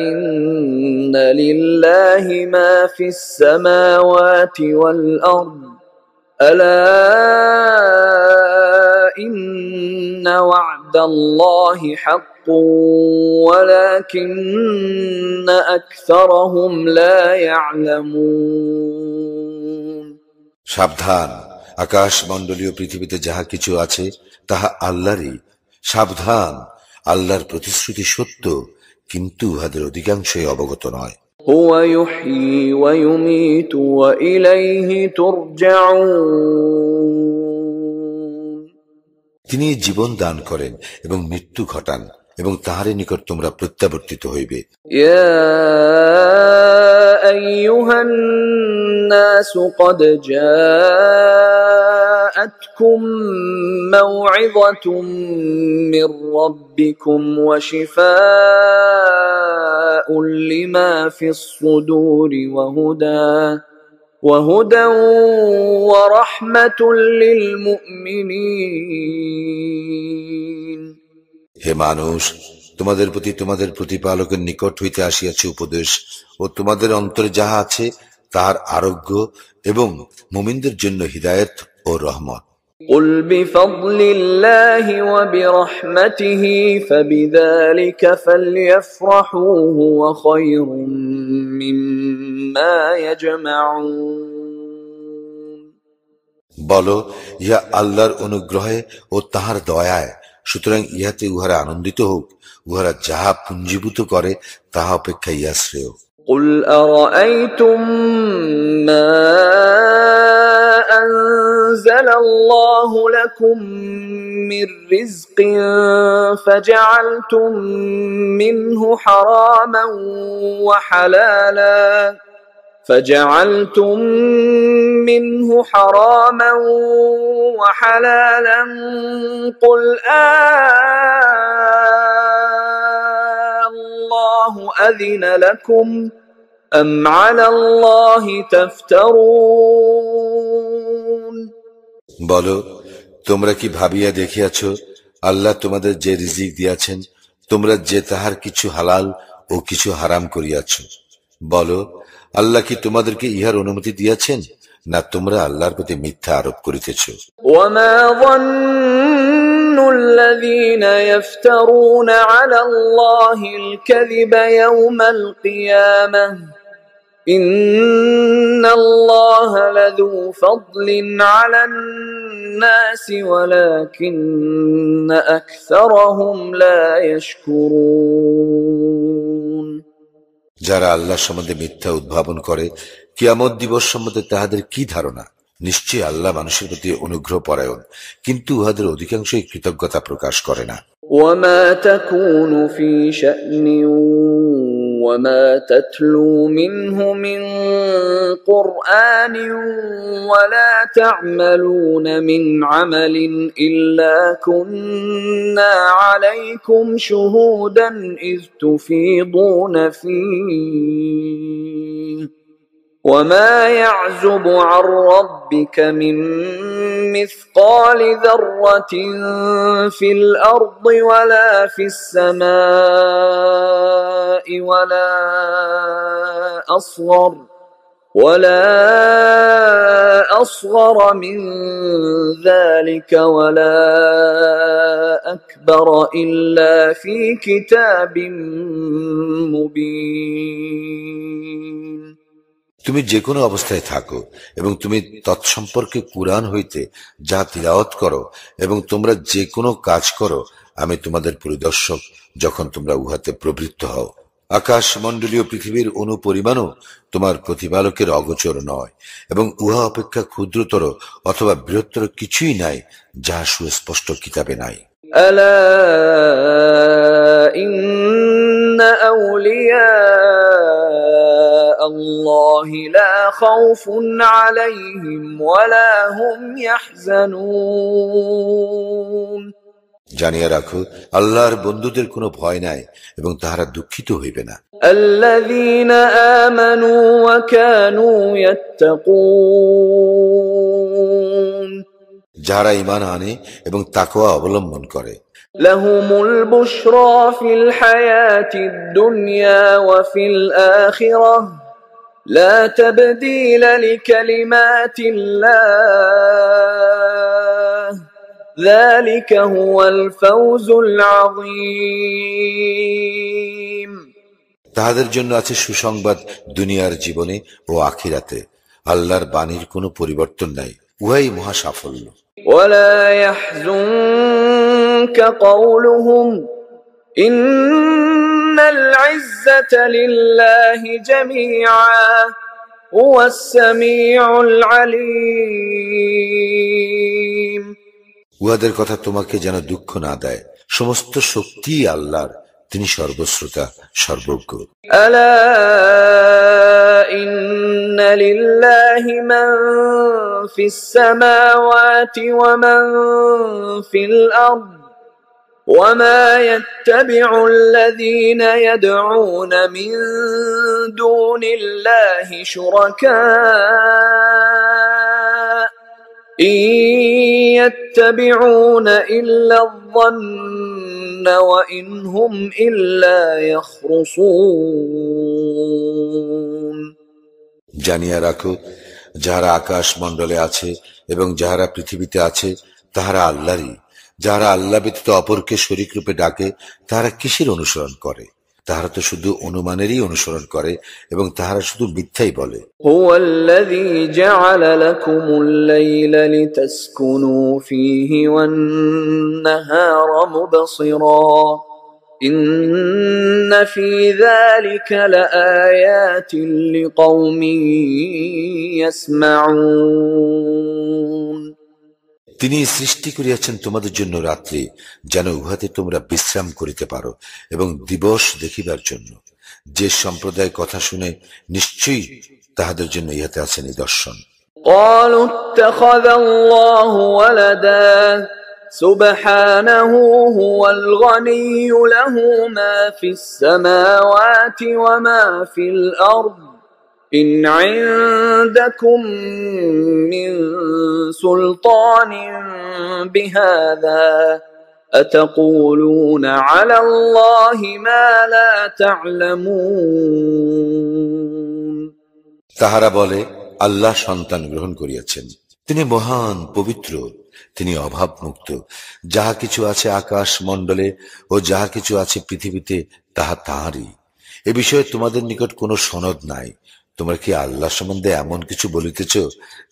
إن لله ما في السماوات والأرض ألا إن وعد الله حق ولكن أكثرهم لا يعلمون সাবধান, আকাশ মণ্ডলীয় পৃথিবীতে যাহা কিছু আছে তাহা আল্লাহরই। সাবধান, আল্লাহর প্রতিশ্রুতি সত্য, কিন্তু উহাদের অধিকাংশই অবগত নয়। هو يحيي ويميت وإليه ترجعون তিনি জীবন দান করেন এবং মৃত্যু ঘটান এবং তাহারই নিকট তোমরা প্রত্যাবর্তিত হইবে। يا أيها الناس قد جاءتكم موعظة من ربكم وشفاء لما في الصدور وهدى ورحمة للمؤمنين হে মানুষ, তোমাদের প্রতি তোমাদের প্রতিপালকের নিকট হইতে আসিয়াছে উপদেশ ও তোমাদের অন্তরে যাহা আছে তাহার আরোগ্য এবং মুমিনদের জন্য হিদায়াত ও রহমত। قل بفضل الله وبرحمته فبذلك فليفرحوا هو خير مما يجمعون বলো, ইহা আল্লাহর অনুগ্রহে ও তাহার দয়ায়, সুতরাং ইহাতে উহারা আনন্দিত হোক। উহারা যাহা পুঞ্জীভূত করে তাহা অপেক্ষা ইহা শ্রেয়। قل أرأيتم ما أنزل الله لكم من رزق فجعلتم منه حراما وحلالا قل الله أذن لكم أم على الله تفترون বলো, তোমরা কি ভাবিয়া দেখিয়াছ আল্লাহ তোমাদের যে রিজিক দিয়াছেন তোমরা যে তাহার কিছু হালাল ও কিছু হারাম করিয়াছ? বলো, আল্লাহ কি তোমাদেরকে ইহার অনুমতি দিয়াছেন, না তোমরা আল্লাহর প্রতি মিথ্যা আরোপ করিতেছ? وما ظن الذين يفترون على الله الكذب يوم القيامة إن الله لذو فضل على الناس ولكن أكثرهم لا يشكرون যারা আল্লাহ সম্বন্ধে মিথ্যা উদ্ভাবন করে, কিয়ামত দিবস সম্বন্ধে তাহাদের কি ধারণা? নিশ্চয়ই আল্লাহ মানুষের প্রতি অনুগ্রহ পরায়ণ, কিন্তু উহাদের অধিকাংশই কৃতজ্ঞতা প্রকাশ করে না। وما تكون في شأن وما تتلو منه من قرآن ولا تعملون من عمل إلا كنا عليكم شهودا إذ تفيضون فيه وما يعزب عن ربك من مثقال ذرة في الأرض ولا في السماء ولا أصغر من ذلك ولا أكبر إلا في كتاب مبين তুমি যে কোনো অবস্থায় থাকো এবং তুমি তৎসম্পর্কে কুরআন হইতে যা তিলাওয়াত করো এবং তোমরা যে কোনো কাজ করো, আমি তোমাদের পরিদর্শক যখন তোমরা উহাতে প্রবৃত্ত হও। আকাশ মণ্ডলীয় পৃথিবীর অনুপরিমাণও তোমার প্রতিপালকের অগোচর নয়, এবং উহা অপেক্ষা ক্ষুদ্রতর অথবা বৃহত্তর কিছুই নাই যাহা সুস্পষ্ট কিতাবে নাই। ألا إن أولياء الله لا خوف عليهم ولا هم يحزنون জানিয়া রাখো, আল্লাহর বন্ধুদের কোনো ভয় নাই এবং তাহারা দুঃখিত হইবে না। الذين آمنوا وكانوا يتقون যাহারা ঈমান আনে এবং তাকওয়া অবলম্বন করে। لهم البشرى في الحياة الدنيا وفي الآخرة لا تبديل لكلمات الله ذلك هو الفوز العظيم তাহাদের জন্য আছে সুসংবাদ দুনিয়ার জীবনে ও আখিরাতে। আল্লাহর বাণীর কোনো পরিবর্তন নাই, উহাই মহা সাফল্য। ولا يحزنك قولهم إن العزة لله جميعا هو السميع العليم উহাদের কথা তোমাকে যেন দুঃখ না দেয়, সমস্ত শক্তি আল্লাহর, তিনি সর্বশ্রোতা সর্বজ্ঞ। ألا إن لله من في السماوات ومن في الأرض وما يتبع الذين يدعون من دون الله شركاء إن يتبعون إلا الظن وإن هم إلا يخرصون জানিয়া রাখো, যাহারা আকাশ মণ্ডলে আছে এবং যাহারা পৃথিবীতে আছে তাহারা আল্লাহরই। যাহারা আল্লাহ ব্যতীত অপরকে শরীক রূপে ডাকে তাহারা কিসের অনুসরণ করে? তাহারা তো শুধু অনুমানেরই অনুসরণ করে এবং তাহারা শুধু মিথ্যাই বলে। هو الذي جعل لكم الليل لتسكنوا فيه والنهار مبصرا إن في ذلك لآيات لقوم يسمعون তিনি সৃষ্টি করিয়াছেন তোমাদের জন্য রাত্রি, যেন উহাতে তোমরা বিশ্রাম করিতে পারো, এবং দিবস দেখিবার জন্য। যে সম্প্রদায় কথা শুনে, নিশ্চয়ই তাহাদের জন্য ইহাতে আছে নিদর্শন। قالوا اتخذ الله ولدا سبحانه هو الغني له ما في السماوات وما في الأرض إن عندكم من سلطان بهذا أتقولون على الله ما لا تعلمون তাহারা বলে, আল্লাহ সন্তান গ্রহণ করিয়াছেন। তিনি মহান, পবিত্র, তিনি অভাব মুক্ত। যাহা কিছু আছে আকাশ মণ্ডলে ও যাহা কিছু আছে পৃথিবীতে তাহা তাঁরই। এ বিষয়ে তোমাদের নিকট কোনো সনদ নাই। তোমরা কি আল্লাহ সম্বন্ধে এমন কিছু বলিতেছ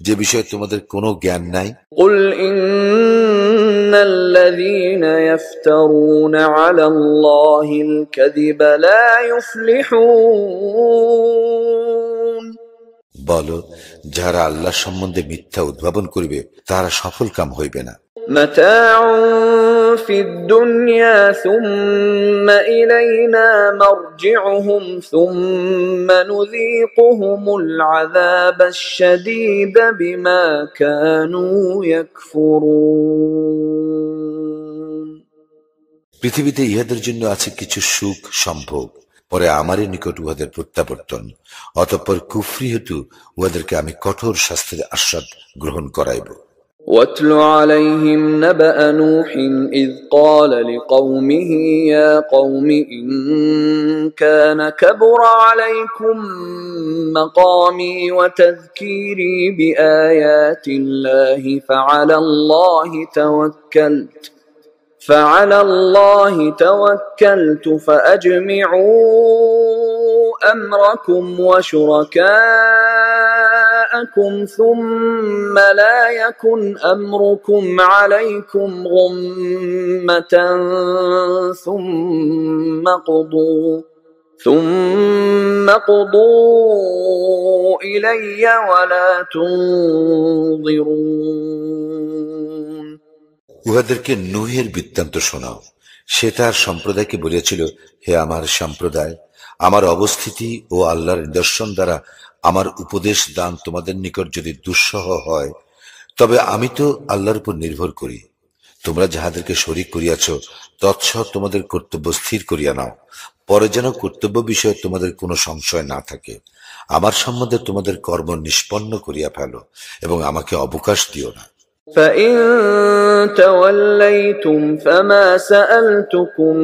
যে বিষয়ে তোমাদের কোনো জ্ঞান নাই? قل إن الذين يفترون على الله الكذب لا يفلحون বলো, যারা আল্লাহ সম্বন্ধে মিথ্যা উদ্ভাবন করিবে তারা সফল কাম হইবে না। متاع في الدنيا ثم إلينا مرجعهم ثم نذيقهم العذاب الشديد بما كانوا يكفرون পৃথিবীতে ইহাদের জন্য আছে কিছু সুখ সম্ভোগ, পরে আমারই নিকট উহাদের প্রত্যাবর্তন, অতঃপর কুফরি হেতু উহাদেরকে আমি কঠোর শাস্তির আস্বাদ গ্রহণ করাইব। واتل عليهم نبأ نوح إذ قال لقومه يا قوم إن كان كبر عليكم مقامي وتذكيري بآيات الله فعلى الله توكلت فأجمعوا أمركم وشركاءكم ثم لا يكن أمركم عليكم غمة ثم قضوا إلي ولا تنظرون উহাদেরকে নূহের বৃত্তান্ত শোনাও। সে তার সম্প্রদায়কে বলিয়াছিল, হে আমার সম্প্রদায়, আমার অবস্থিতি ও আল্লাহর নিদর্শন দ্বারা আমার উপদেশ দান তোমাদের নিকট যদি দুঃসহ হয়, তবে আমি তো আল্লাহর উপর নির্ভর করি। তোমরা যাহাদেরকে শরীক করিয়াছ তৎসহ তোমাদের কর্তব্য স্থির করিয়া নাও, পরে যেন কর্তব্য বিষয়ে তোমাদের কোনো সংশয় না থাকে। আমার সম্বন্ধে তোমাদের কর্ম নিষ্পন্ন করিয়া ফেলো এবং আমাকে অবকাশ দিও না। فإن توليتم فما سألتكم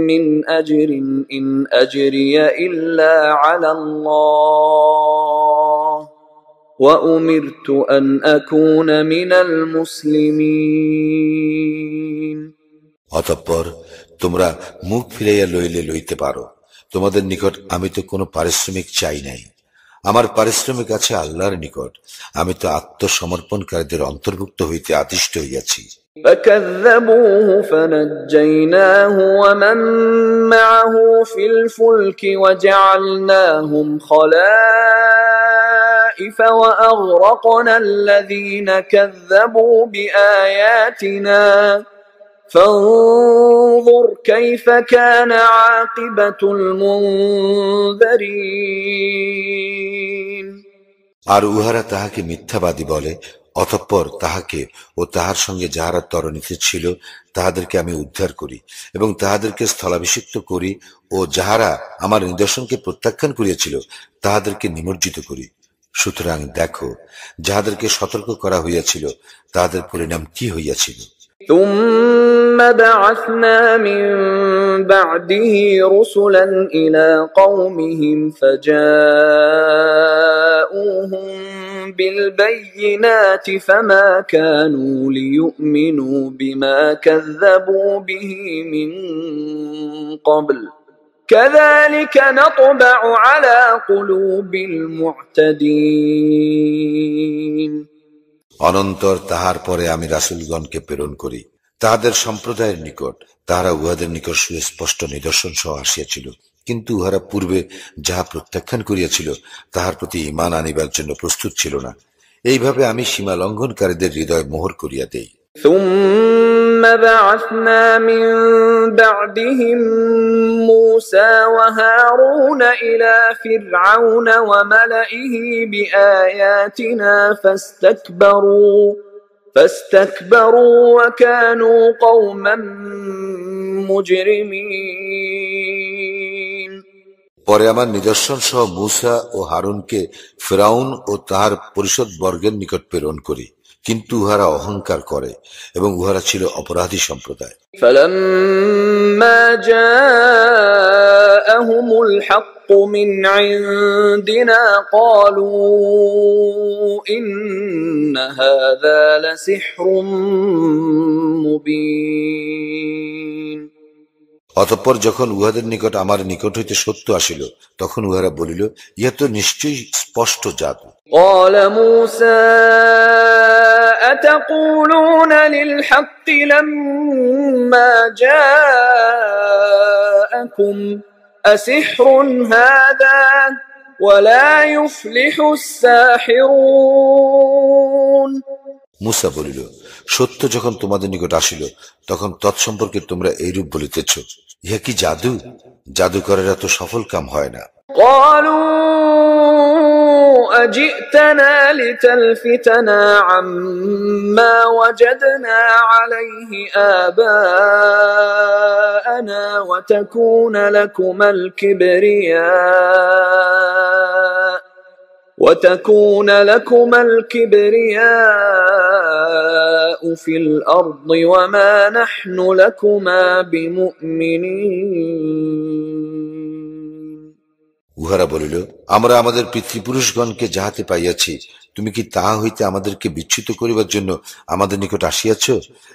من أجر إن أجري إلا على الله وأمرت أن أكون من المسلمين অতঃপর তোমরা মুখ ফিরাইয়া লইলে লইতে পারো। তোমাদের নিকট আমি তো কোনো পারিশ্রমিক চাই নাই। আমার পারিশ্রমিক আছে আল্লাহর নিকট। আমি তো আত্মসমর্পণকারীদের অন্তর্ভুক্ত হইতে আদিষ্ট হইয়াছি। فكذبوه فنجيناه ومن معه في الفلك وجعلناهم خلائف وأغرقنا الذين كذبوا بآياتنا فانظر كيف كان عاقبة المنذرين আর উহারা তাহাকে মিথ্যাবাদী বলে। অতঃপর তাহাকে ও তাহার সঙ্গে যাহারা তরণীতে ছিল তাহাদেরকে আমি উদ্ধার করি এবং তাহাদেরকে স্থলাভিষিক্ত করি, ও যাহারা আমার নিদর্শনকে প্রত্যাখ্যান করিয়াছিল তাহাদেরকে নিমজ্জিত করি। সুতরাং দেখো, যাহাদেরকে সতর্ক করা হইয়াছিল তাহাদের পরিণাম কি হইয়াছিল। ثم بعثنا من بعده رسلا إلى قومهم فجاءوهم بالبينات فما كانوا ليؤمنوا بما كذبوا به من قبل كذلك نطبع على قلوب المعتدين অনন্তর তাহার পরে আমি রাসূলগণকে প্রেরণ করি তাহাদের সম্প্রদায়ের নিকট। তাহারা উহাদের নিকট সুস্পষ্ট নিদর্শন সহ আসিয়াছিল, কিন্তু উহারা পূর্বে যাহা প্রত্যাখ্যান করিয়াছিল তাহার প্রতি ঈমান আনিবার জন্য প্রস্তুত ছিল না। এইভাবে আমি সীমা লঙ্ঘনকারীদের হৃদয় মোহর করিয়া দেই। ثم بعثنا من بعدهم موسى وهارون إلى فرعون وملئه بآياتنا فاستكبروا وكانوا قوما مجرمين পরে আমার নিদর্শন সহ মূসা ও হারুনকে ফিরআউন ও তাহার পরিষদ বর্গের নিকট প্রেরণ করি, কিন্তু উহারা অহংকার করে এবং উহারা ছিল অপরাধী সম্প্রদায়। فلما جاءهم الحق من عندنا قالوا إن هذا لسحر مبين অতঃপর যখন উহাদের নিকট আমার নিকট হইতে সত্য আসিল, তখন উহারা বলিল, ইহা তো নিশ্চয়ই স্পষ্ট জাদু। قال موسى أتقولون للحق لما جاءكم أسحر هذا ولا يفلح الساحرون মূসা বলিল, সত্য যখন তোমাদের নিকট আসিল, তখন তৎসম্পর্কে তোমরা এইরূপ বলিতেছ, ইহা কি জাদু? জাদুকরেরা তো সফল কাম হয় না। قالوا أجئتنا لتلفتنا عما وجدنا عليه آباءنا وتكون لكما الكبرياء في الأرض وما نحن لكما بمؤمنين উহারা বলিল, আমরা আমাদের পিতৃপুরুষগণকে যাহাতে পাইয়াছি, তুমি কি তাহা হইতে আমাদেরকে বিচ্যুত করিবার জন্য আমাদের নিকট আসিয়াছ,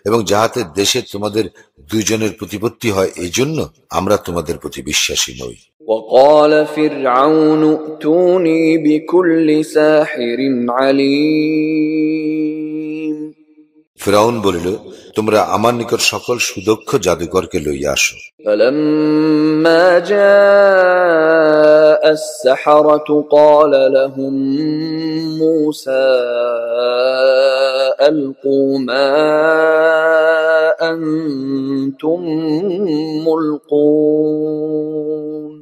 এবং যাহাতে দেশে তোমাদের দুইজনের প্রতিপত্তি হয়, এই জন্য আমরা তোমাদের প্রতি বিশ্বাসী নই। وقال فرعون ائتوني بكل ساحر عليم ফিরআউন বলিল, তোমরা আমার নিকট সকল সুদক্ষ জাদুকরকে লইয়া আসো। فلما جاء السحرة قال لهم موسى ألقوا ما أنتم ملقون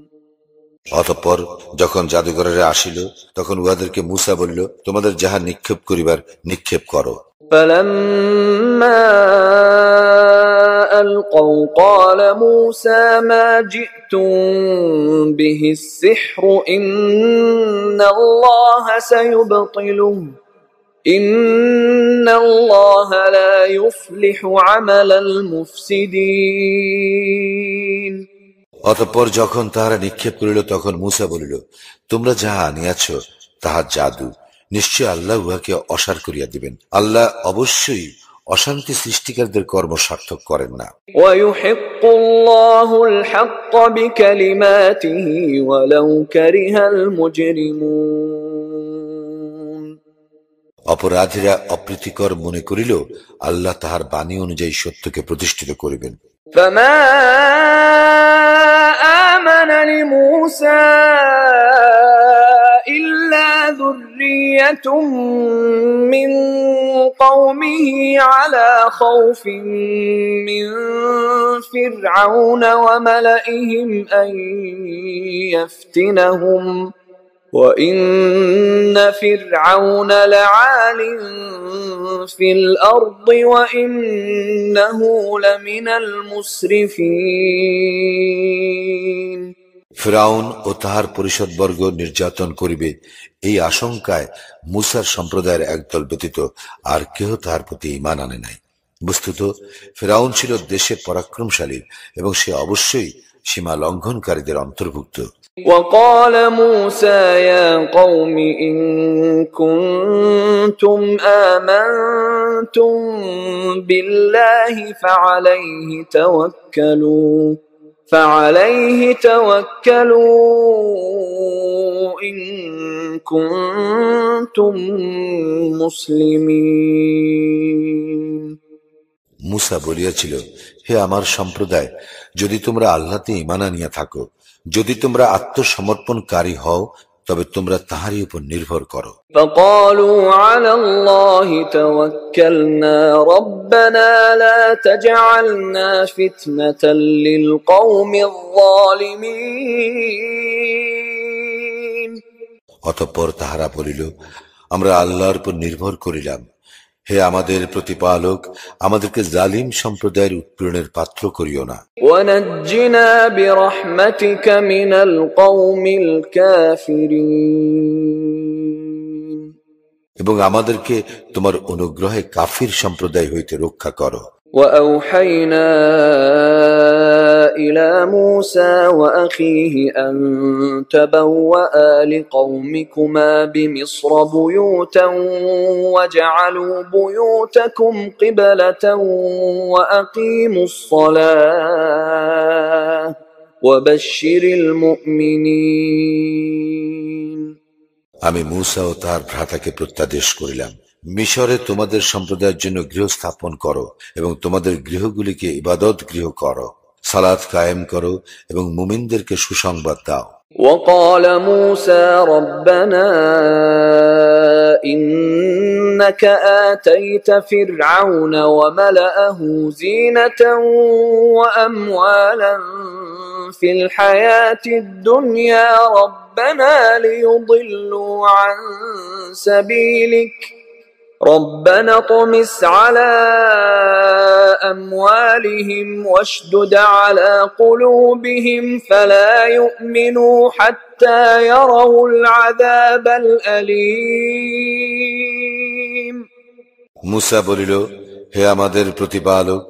অতঃপর যখন জাদুকরেরা আসিল, তখন উহাদেরকে মূসা বলিল, তোমাদের যাহা নিক্ষেপ করিবার নিক্ষেপ করো। فلما ألقوا قال موسى ما جئتم به السحر إن الله سيبطله إن الله لا يفلح عمل المفسدين অতঃপর যখন তাহারা নিক্ষেপ করিল, তখন মূসা বলিল, তোমরা যাহা আনিয়াছ তাহা জাদু, নিশ্চয় আল্লাহ উহাকে অসার করিয়া দিবেন। আল্লাহ অবশ্যই অশান্তি সৃষ্টিকারীদের কর্ম সার্থক করেন না। ويحق الله الحق بكلماته ولو كره المجرمون অপরাধীরা অপ্রীতিকর মনে করিল, আল্লাহ তাহার বাণী অনুযায়ী সত্যকে প্রতিষ্ঠিত করিবেন। فما آمن لموسى إلا ذرية من قومه على خوف من فرعون وملئهم أن يفتنهم وإن فرعون لعال في الأرض وإنه لمن المسرفين ফিরআউন ও তাহার পরিষদবর্গ নির্যাতন করিবে, এই আশঙ্কায় মূসার সম্প্রদায়ের একদল ব্যতীত আর কেহ তাহার প্রতি ঈমান আনে নাই। বস্তুত ফিরআউন ছিল দেশে পরাক্রমশালী এবং সে অবশ্যই সীমা লঙ্ঘনকারীদের অন্তর্ভুক্ত। وقال موسى يا قوم إن كنتم آمنتم بالله فعليه توكلوا إن كنتم مسلمين মূসা বলিয়াছিল, হে আমার সম্প্রদায়, যদি তোমরা আল্লাহতে ঈমান আনিয়া থাকো, যদি তোমরা আত্মসমর্পণকারী হও, তবে তোমরা তাহারই উপর নির্ভর করো। فقالوا على الله توكلنا ربنا لا تجعلنا فتنة للقوم الظالمين অতঃপর তাহারা বলিল, আমরা আল্লাহর উপর নির্ভর করিলাম, হে আমাদের প্রতিপালক, আমাদেরকে জালিম সম্প্রদায়ের উৎপীড়নের পাত্র করিও না। ونجنا برحمتك من القوم الكافرين এবং আমাদেরকে তোমার অনুগ্রহে কাফির সম্প্রদায় হইতে রক্ষা করো। وأوحينا إلى موسى وأخيه أن تبوأ لقومكما بمصر بيوتا وجعلوا بيوتكم قبلة وأقيموا الصلاة وبشر المؤمنين আমি মূসা ও তার ভ্রাতাকে প্রত্যাদেশ করিলাম, মিশরে তোমাদের সম্প্রদায়ের জন্য গৃহ স্থাপন করো এবং তোমাদের গৃহগুলিকে ইবাদত গৃহ করো, সালাত কায়েম করো এবং মুমিনদেরকে সুসংবাদ দাও। وقال موسى ربنا إنك آتيت فرعون وملأه زينة وأموالا في الحياة الدنيا ربنا ليضلوا عن سبيلك ربنا اطمس على أموالهم واشدد على قلوبهم فلا يؤمنوا حتى يروا العذاب الأليم মূসা বলিল, হে আমাদের প্রতিপালক,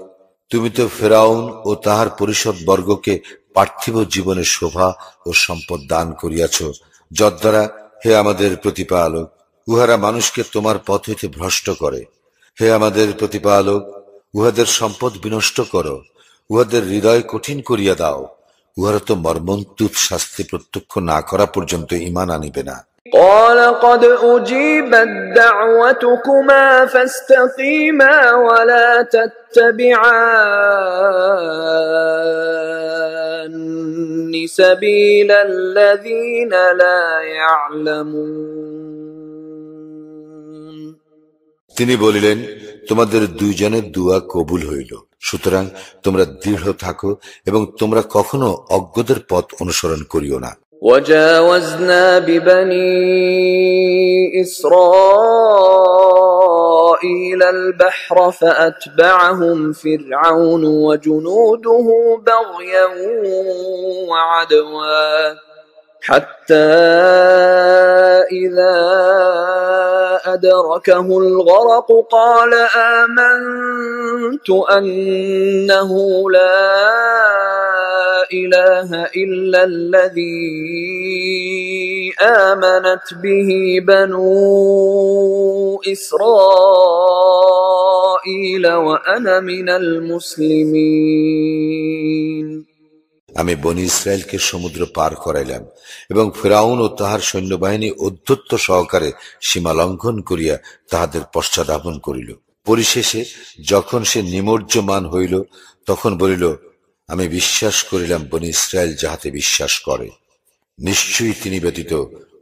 তুমি তো ফেরাউন ও তাহার পরিষদ বর্গকে পার্থিব জীবনের শোভা ও সম্পদ দান করিয়াছ, যদ্বারা হে আমাদের প্রতিপালক উহারা মানুষকে তোমার পথ হইতে ভ্রষ্ট করে। হে আমাদের প্রতিপালক, উহাদের সম্পদ বিনষ্ট করো, উহাদের হৃদয় কঠিন করিয়া দাও, উহারা তো মর্মন্তুদ শাস্তি প্রত্যক্ষ না করা পর্যন্ত ঈমান আনিবে না। قال قد أجيبت دعوتكما فاستقيما ولا تتبعان سبيل الذين لا يعلمون তিনি বলিলেন, তোমাদের দুইজনের দুয়া কবুল হইল, সুতরাং তোমরা দৃঢ় থাকো এবং তোমরা কখনো অজ্ঞদের পথ অনুসরণ করিও না। وجاوزنا ببني إسرائيل البحر فأتبعهم فرعون وجنوده بغيا وعدوا حتى إذا أدركه الغرق قال آمنت أنه لا إله إلا الذي آمنت به بنو إسرائيل وأنا من المسلمين আমি বনি ইসরায়েলকে সমুদ্র পার করাইলাম এবং ফিরআউন ও তাহার সৈন্যবাহিনী অধ্যত্ত সহকারে সীমা লঙ্ঘন করিয়া তাহাদের পশ্চাদাপন করিল। পরিশেষে যখন সে নিমজ্জমান হইল তখন বলিল, আমি বিশ্বাস করিলাম বনি ইসরায়েল যাহাতে বিশ্বাস করে, নিশ্চয়ই তিনি ব্যতীত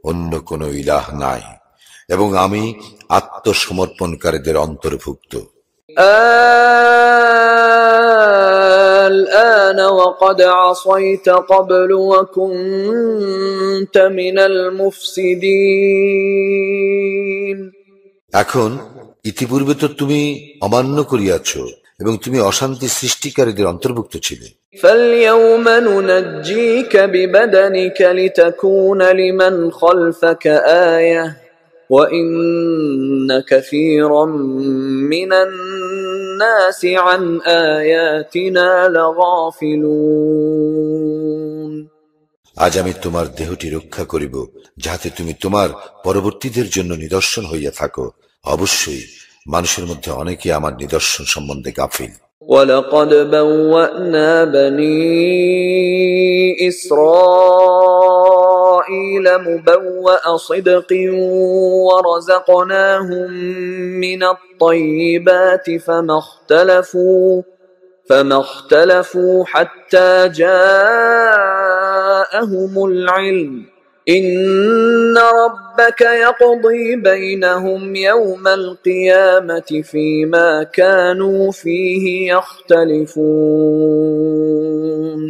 অন্য কোন ইলাহ নাই এবং আমি আত্মসমর্পণকারীদের অন্তর্ভুক্ত। الآن وقد عصيت قبل وكنت من المفسدين এখন ইতিপূর্বে তো তুমি অমান্য করিয়াছ এবং তুমি অশান্তি সৃষ্টিকারীদের অন্তর্ভুক্ত ছিলে। فاليوم ننجيك ببدنك لتكون لمن خلفك آية وإن كثيرا من الناس عن آياتنا لغافلون আজ আমি তোমার দেহটি রক্ষা করিব, যাহাতে তুমি তোমার পরবর্তীদের জন্য নিদর্শন হইয়া থাকো। অবশ্যই মানুষের মধ্যে অনেকে আমার নিদর্শন সম্বন্ধে গাফিল। ولقد بوأنا بني إسرائيل مبوأ صدق ورزقناهم من الطيبات فما اختلفوا حتى جاءهم العلم إن ربك يقضي بينهم يوم القيامة فيما كانوا فيه يختلفون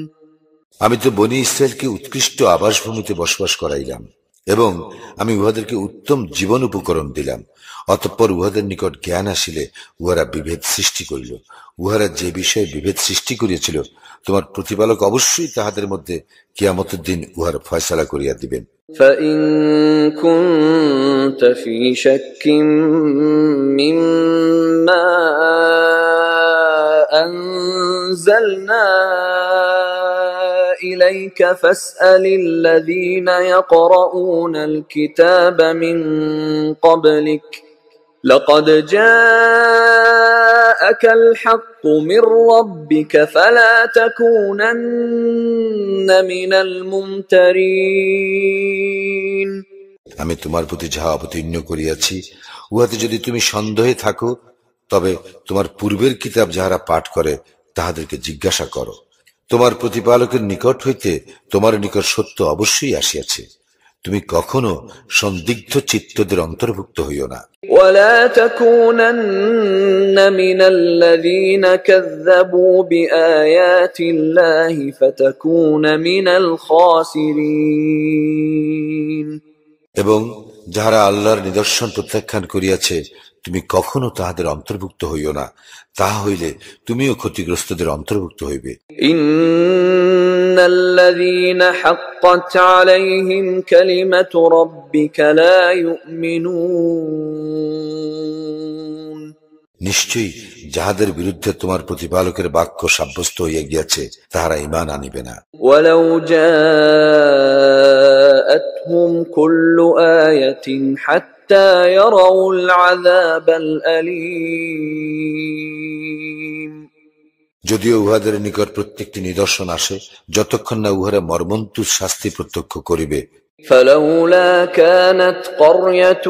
আমি তো বনি ইসরায়েলকে উৎকৃষ্ট আবাসভূমিতে বসবাস করাইলাম, এবং আমি উহাদেরকে উত্তম জীবন উপকরণ দিলাম। অতঃপর উহাদের নিকট জ্ঞান আসিলে উহারা বিভেদ সৃষ্টি করিল। উহারা যে বিষয়ে বিভেদ সৃষ্টি করিয়াছিল তোমার প্রতিপালক অবশ্যই তাহাদের মধ্যে কিয়ামতের দিন উহার ফয়সালা করিয়া দিবেন। فإن كنت في شك مما أنزلنا إليك فاسأل الذين يقرؤون الكتاب من قبلك لقد جاءك الحق من ربك فلا تكونن من الممترين। আমি তোমার প্রতি যাহা অবতীর্ণ করিয়াছি উহাতে যদি তুমি সন্দেহে থাকো তবে তোমার পূর্বের কিতাব যাহারা পাঠ করে তাহাদেরকে জিজ্ঞাসা করো। তোমার প্রতিপালকের নিকট হইতে তোমার নিকট সত্য অবশ্যই আসিয়াছে, তুমি কখনো সন্দিগ্ধ চিত্তদের অন্তর্ভুক্ত হইও না। ولا تكونن من الذين كذبوا بآيات الله فتكون من الخاسرين। এবং যাহারা আল্লাহর নিদর্শন প্রত্যাখ্যান করিয়াছে তুমি কখনো তাহাদের অন্তর্ভুক্ত হইও না, তাহা হইলে তুমিও ক্ষতিগ্রস্তদের অন্তর্ভুক্ত হইবে। ইন্নাল্লাযীনা হাক্কাত আলাইহিম কালিমাতু রাব্বিকা লা ইউমিনুন। নিশ্চয়ই যাহাদের বিরুদ্ধে তোমার প্রতিপালকের বাক্য সাব্যস্ত হইয়া গিয়াছে তাহারা ঈমান আনিবে না। ওয়ালাউ জাআতহুম কুল্লু আয়াতিন হাত্তা ইয়ারাউল আযাবাল আলীম। যদিও উহাদের নিকট প্রত্যেকটি নিদর্শন আসে, যতক্ষণ না উহারা মর্মন্তুদ শাস্তি প্রত্যক্ষ করিবে। فلولا كانت قرية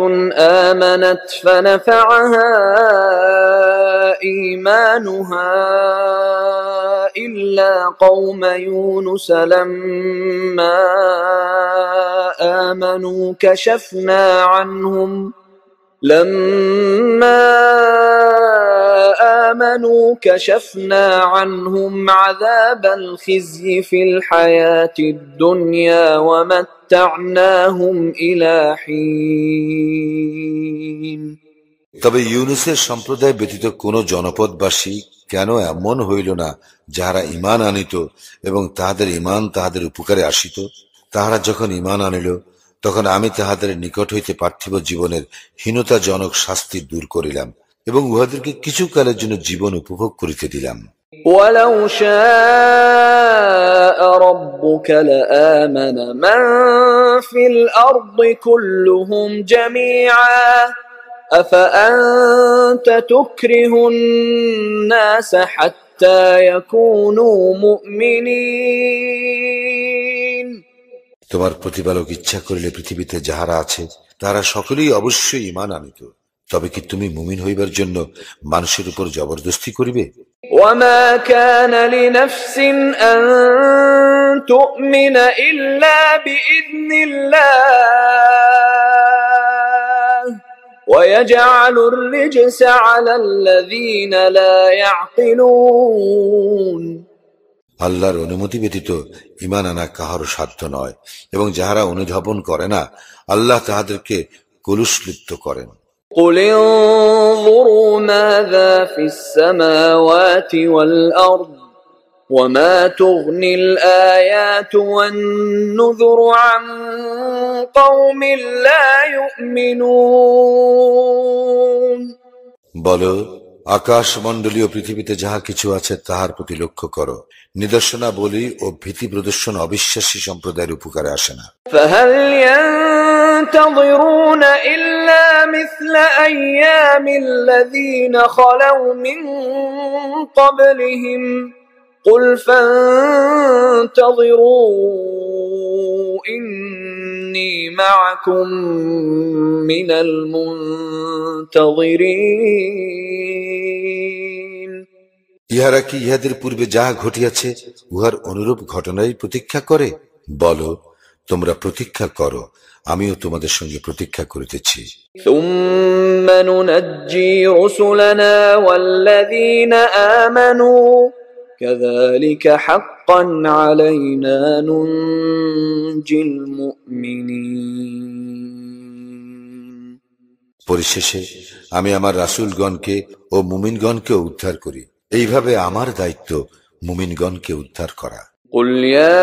آمنت فنفعها إيمانها إلا قوم يونس لما آمنوا كشفنا عنهم عذاب الخزي في الحياة الدنيا ومتعناهم إلى حين। তবে ইউনুসের সম্প্রদায় ব্যতীত কোন জনপদবাসী কেন এমন হইল না যাহারা ঈমান আনিত এবং তাহাদের ঈমান তাহাদের উপকারে আসিত? তাহারা যখন ঈমান আনিল তখন আমি তাহাদের নিকট হইতে পার্থিব জীবনের হীনতাজনক শাস্তি দূর করিলাম এবং উহাদেরকে কিছু কালের জন্য জীবন উপভোগ করিতে দিলাম। وَلَوْ شَاءَ رَبُّكَ لَآمَنَ مَنْ فِي الْأَرْضِ كُلُّهُمْ جَمِيعًا أَفَأَنْتَ تُكْرِهُ النَّاسَ حَتَّى يَكُونُوا مُؤْمِنِينَ। তোমার প্রতিপালক ইচ্ছা করিলে পৃথিবীতে যাহারা আছে তাহারা সকলেই অবশ্যই ঈমান আনিত, তবে কি তুমি মুমিন হইবার জন্য মানুষের উপর জবরদস্তি করিবে? وَمَا كَانَ لِنَفْسٍ أَن تُؤْمِنَ إِلَّا بِإِذْنِ اللَّهِ وَيَجْعَلُ الرِّجْسَ عَلَى الَّذِينَ لَا يَعْقِلُونَ। আল্লাহর অনুমতি ব্যতীত ঈমান আনা কাহারও সাধ্য নয় এবং যাহারা অনুধাবন করে না আল্লাহ তাহাদেরকে কলুষলিপ্ত করেন। قُلِ انظُرُوا مَاذَا فِي السَّمَاوَاتِ وَالْأَرْضِ وَمَا تُغْنِي الْآيَاتُ وَالنُّذُرُ عَن قَوْمٍ لَّا يُؤْمِنُونَ। বলো, আকাশমণ্ডলীয় পৃথিবীতে যাহা কিছু আছে তাহার প্রতি লক্ষ্য করো। নিদর্শনাবলী ও ভীতি প্রদর্শন অবিশ্বাসী সম্প্রদায়ের উপকারে আসে না। فَهَلْ يَنتَظِرُونَ إِلَّا مِثْلَ أَيَّامِ الَّذِينَ خَلَوْا مِن قَبْلِهِمْ قُلْ فَانتَظِرُوا إِنِّي مَعَكُم مِّنَ الْمُنتَظِرِينَ। ইহারা কি ইহাদের পূর্বে যাহা ঘটিয়াছে উহার অনুরূপ ঘটনাই প্রতীক্ষা করে? বলো, তোমরা প্রতীক্ষা করো, আমিও তোমাদের সঙ্গে প্রতীক্ষা করিতেছি। ثُمَّ نُنَجِّي رُسُلَنَا وَالَّذِينَ آمَنُوا كَذَلِكَ حَقًّا عَلَيْنَا نُنْجِي الْمُؤْمِنِينَ। পরিশেষে আমি আমার রাসূলগণকে ও মুমিনগণকে উদ্ধার করি। এইভাবে আমার দায়িত্ব মুমিনগণকে উদ্ধার করা। قل يا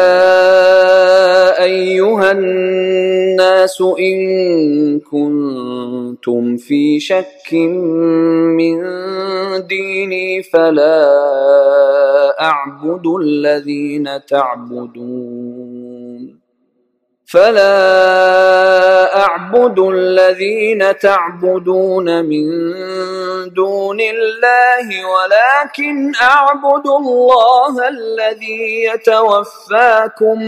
أيها الناس إن كنتم في شك من ديني فلا أعبد الذين تعبدون من دون الله ولكن أعبد الله الذي يتوفاكم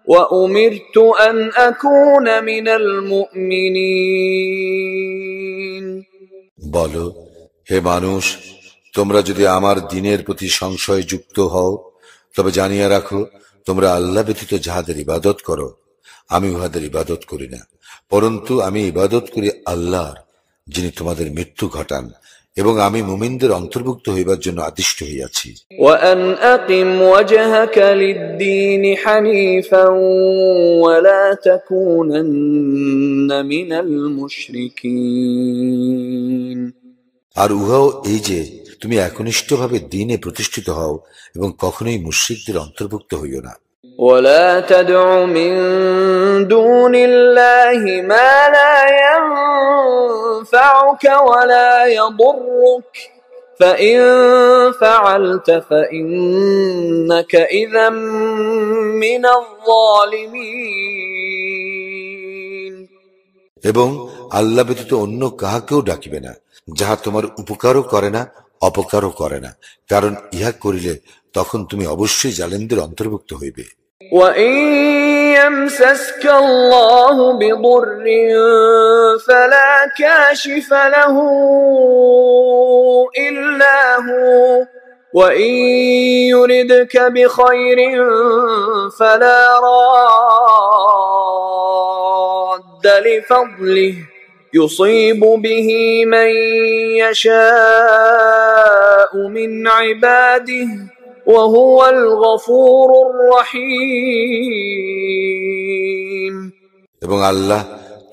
وأمرت أن أكون من المؤمنين বলো, হে মানুষ, তোমরা যদি আমার দ্বীনের প্রতি সংশয় যুক্ত হও তবে জানিয়ে রাখো, তোমরা আল্লাহ ব্যতীত যাহাদের ইবাদত করো আমি উহাদের ইবাদত করি না, পরন্তু আমি ইবাদত করি আল্লাহর, যিনি তোমাদের মৃত্যু ঘটান, এবং আমি মুমিনদের অন্তর্ভুক্ত হইবার জন্য আদিষ্ট হইয়াছি। وأن أقم وجهك للدين حنيفا ولا تكونن من المشركين। আর উহাও এই যে তুমি একনিষ্ঠভাবে দ্বীনে প্রতিষ্ঠিত হও এবং কখনোই মুশরিকদের অন্তর্ভুক্ত হইও না। ولا تدع من دون الله ما لا ينفعك ولا يضرك فإن فعلت فإنك إذا من الظالمين। এবং আল্লাহ ব্যতীত অন্য কাহাকেও ডাকিবে না, যাহা তোমার উপকারও করে না অপকারও করে না, কারণ ইহা করিলে তখন তুমি অবশ্যই জালেমদের অন্তর্ভুক্ত হইবে। وَإِن يَمْسَسْكَ اللَّهُ بِضُرٍّ فَلَا كَاشِفَ لَهُ إِلَّا هُوَ وَإِن يُرِدْكَ بِخَيْرٍ فَلَا رَادَّ لِفَضْلِهِ يُصِيبُ بِهِ مَن يَشَاءُ مِنْ عِبَادِهِ وَهُوَ الْغَفُورُ الرَّحِيمُ। এবং আল্লাহ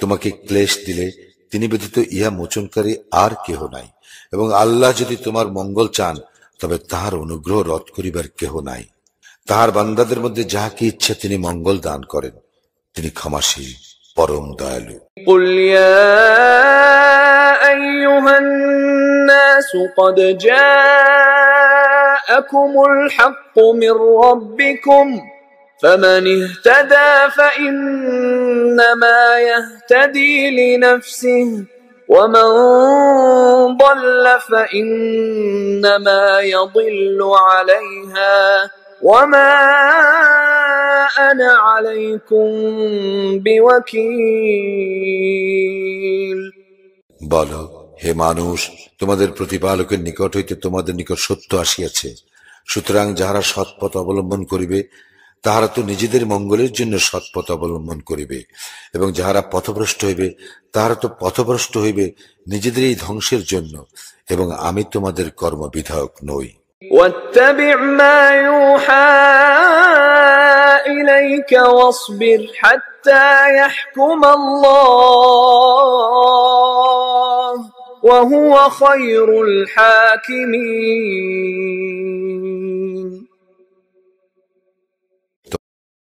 তোমাকে ক্লেশ দিলে তিনি ব্যতীত ইহা মোচনকারী আর কেহ নাই, এবং আল্লাহ যদি তোমার মঙ্গল চান তবে তাহার অনুগ্রহ রদ করিবার কেহ নাই। তাহার বান্দাদের মধ্যে যাহাকে ইচ্ছা তিনি মঙ্গল দান করেন, তিনি ক্ষমাশীল পরম দয়ালু। قُلْ يَا أَيُّهَا النَّاسُ قَدْ جَاءَكُمُ الْحَقُّ مِنْ رَبِّكُمْ فَمَنِ اهْتَدَى فَإِنَّمَا يَهْتَدِي لِنَفْسِهِ وَمَنْ ضَلَّ فَإِنَّمَا يَضِلُّ عَلَيْهَا وَمَا أَنَا عَلَيْكُمْ بِوَكِيلٍ। বলো, হে মানুষ, তোমাদের প্রতিপালকের নিকট হইতে তোমাদের নিকট সত্য আসিয়াছে, সুতরাং যাহারা সৎপথ অবলম্বন করিবে তাহারা তো নিজেদের মঙ্গলের জন্য সৎপথ অবলম্বন করিবে, এবং যাহারা পথভ্রষ্ট হইবে তাহারা তো পথভ্রষ্ট হইবে নিজেদের এই ধ্বংসের জন্য, এবং আমি তোমাদের কর্মবিধায়ক নই। واتبع ما يوحى إليك واصبر حتى يحكم الله وهو خير الحاكمين।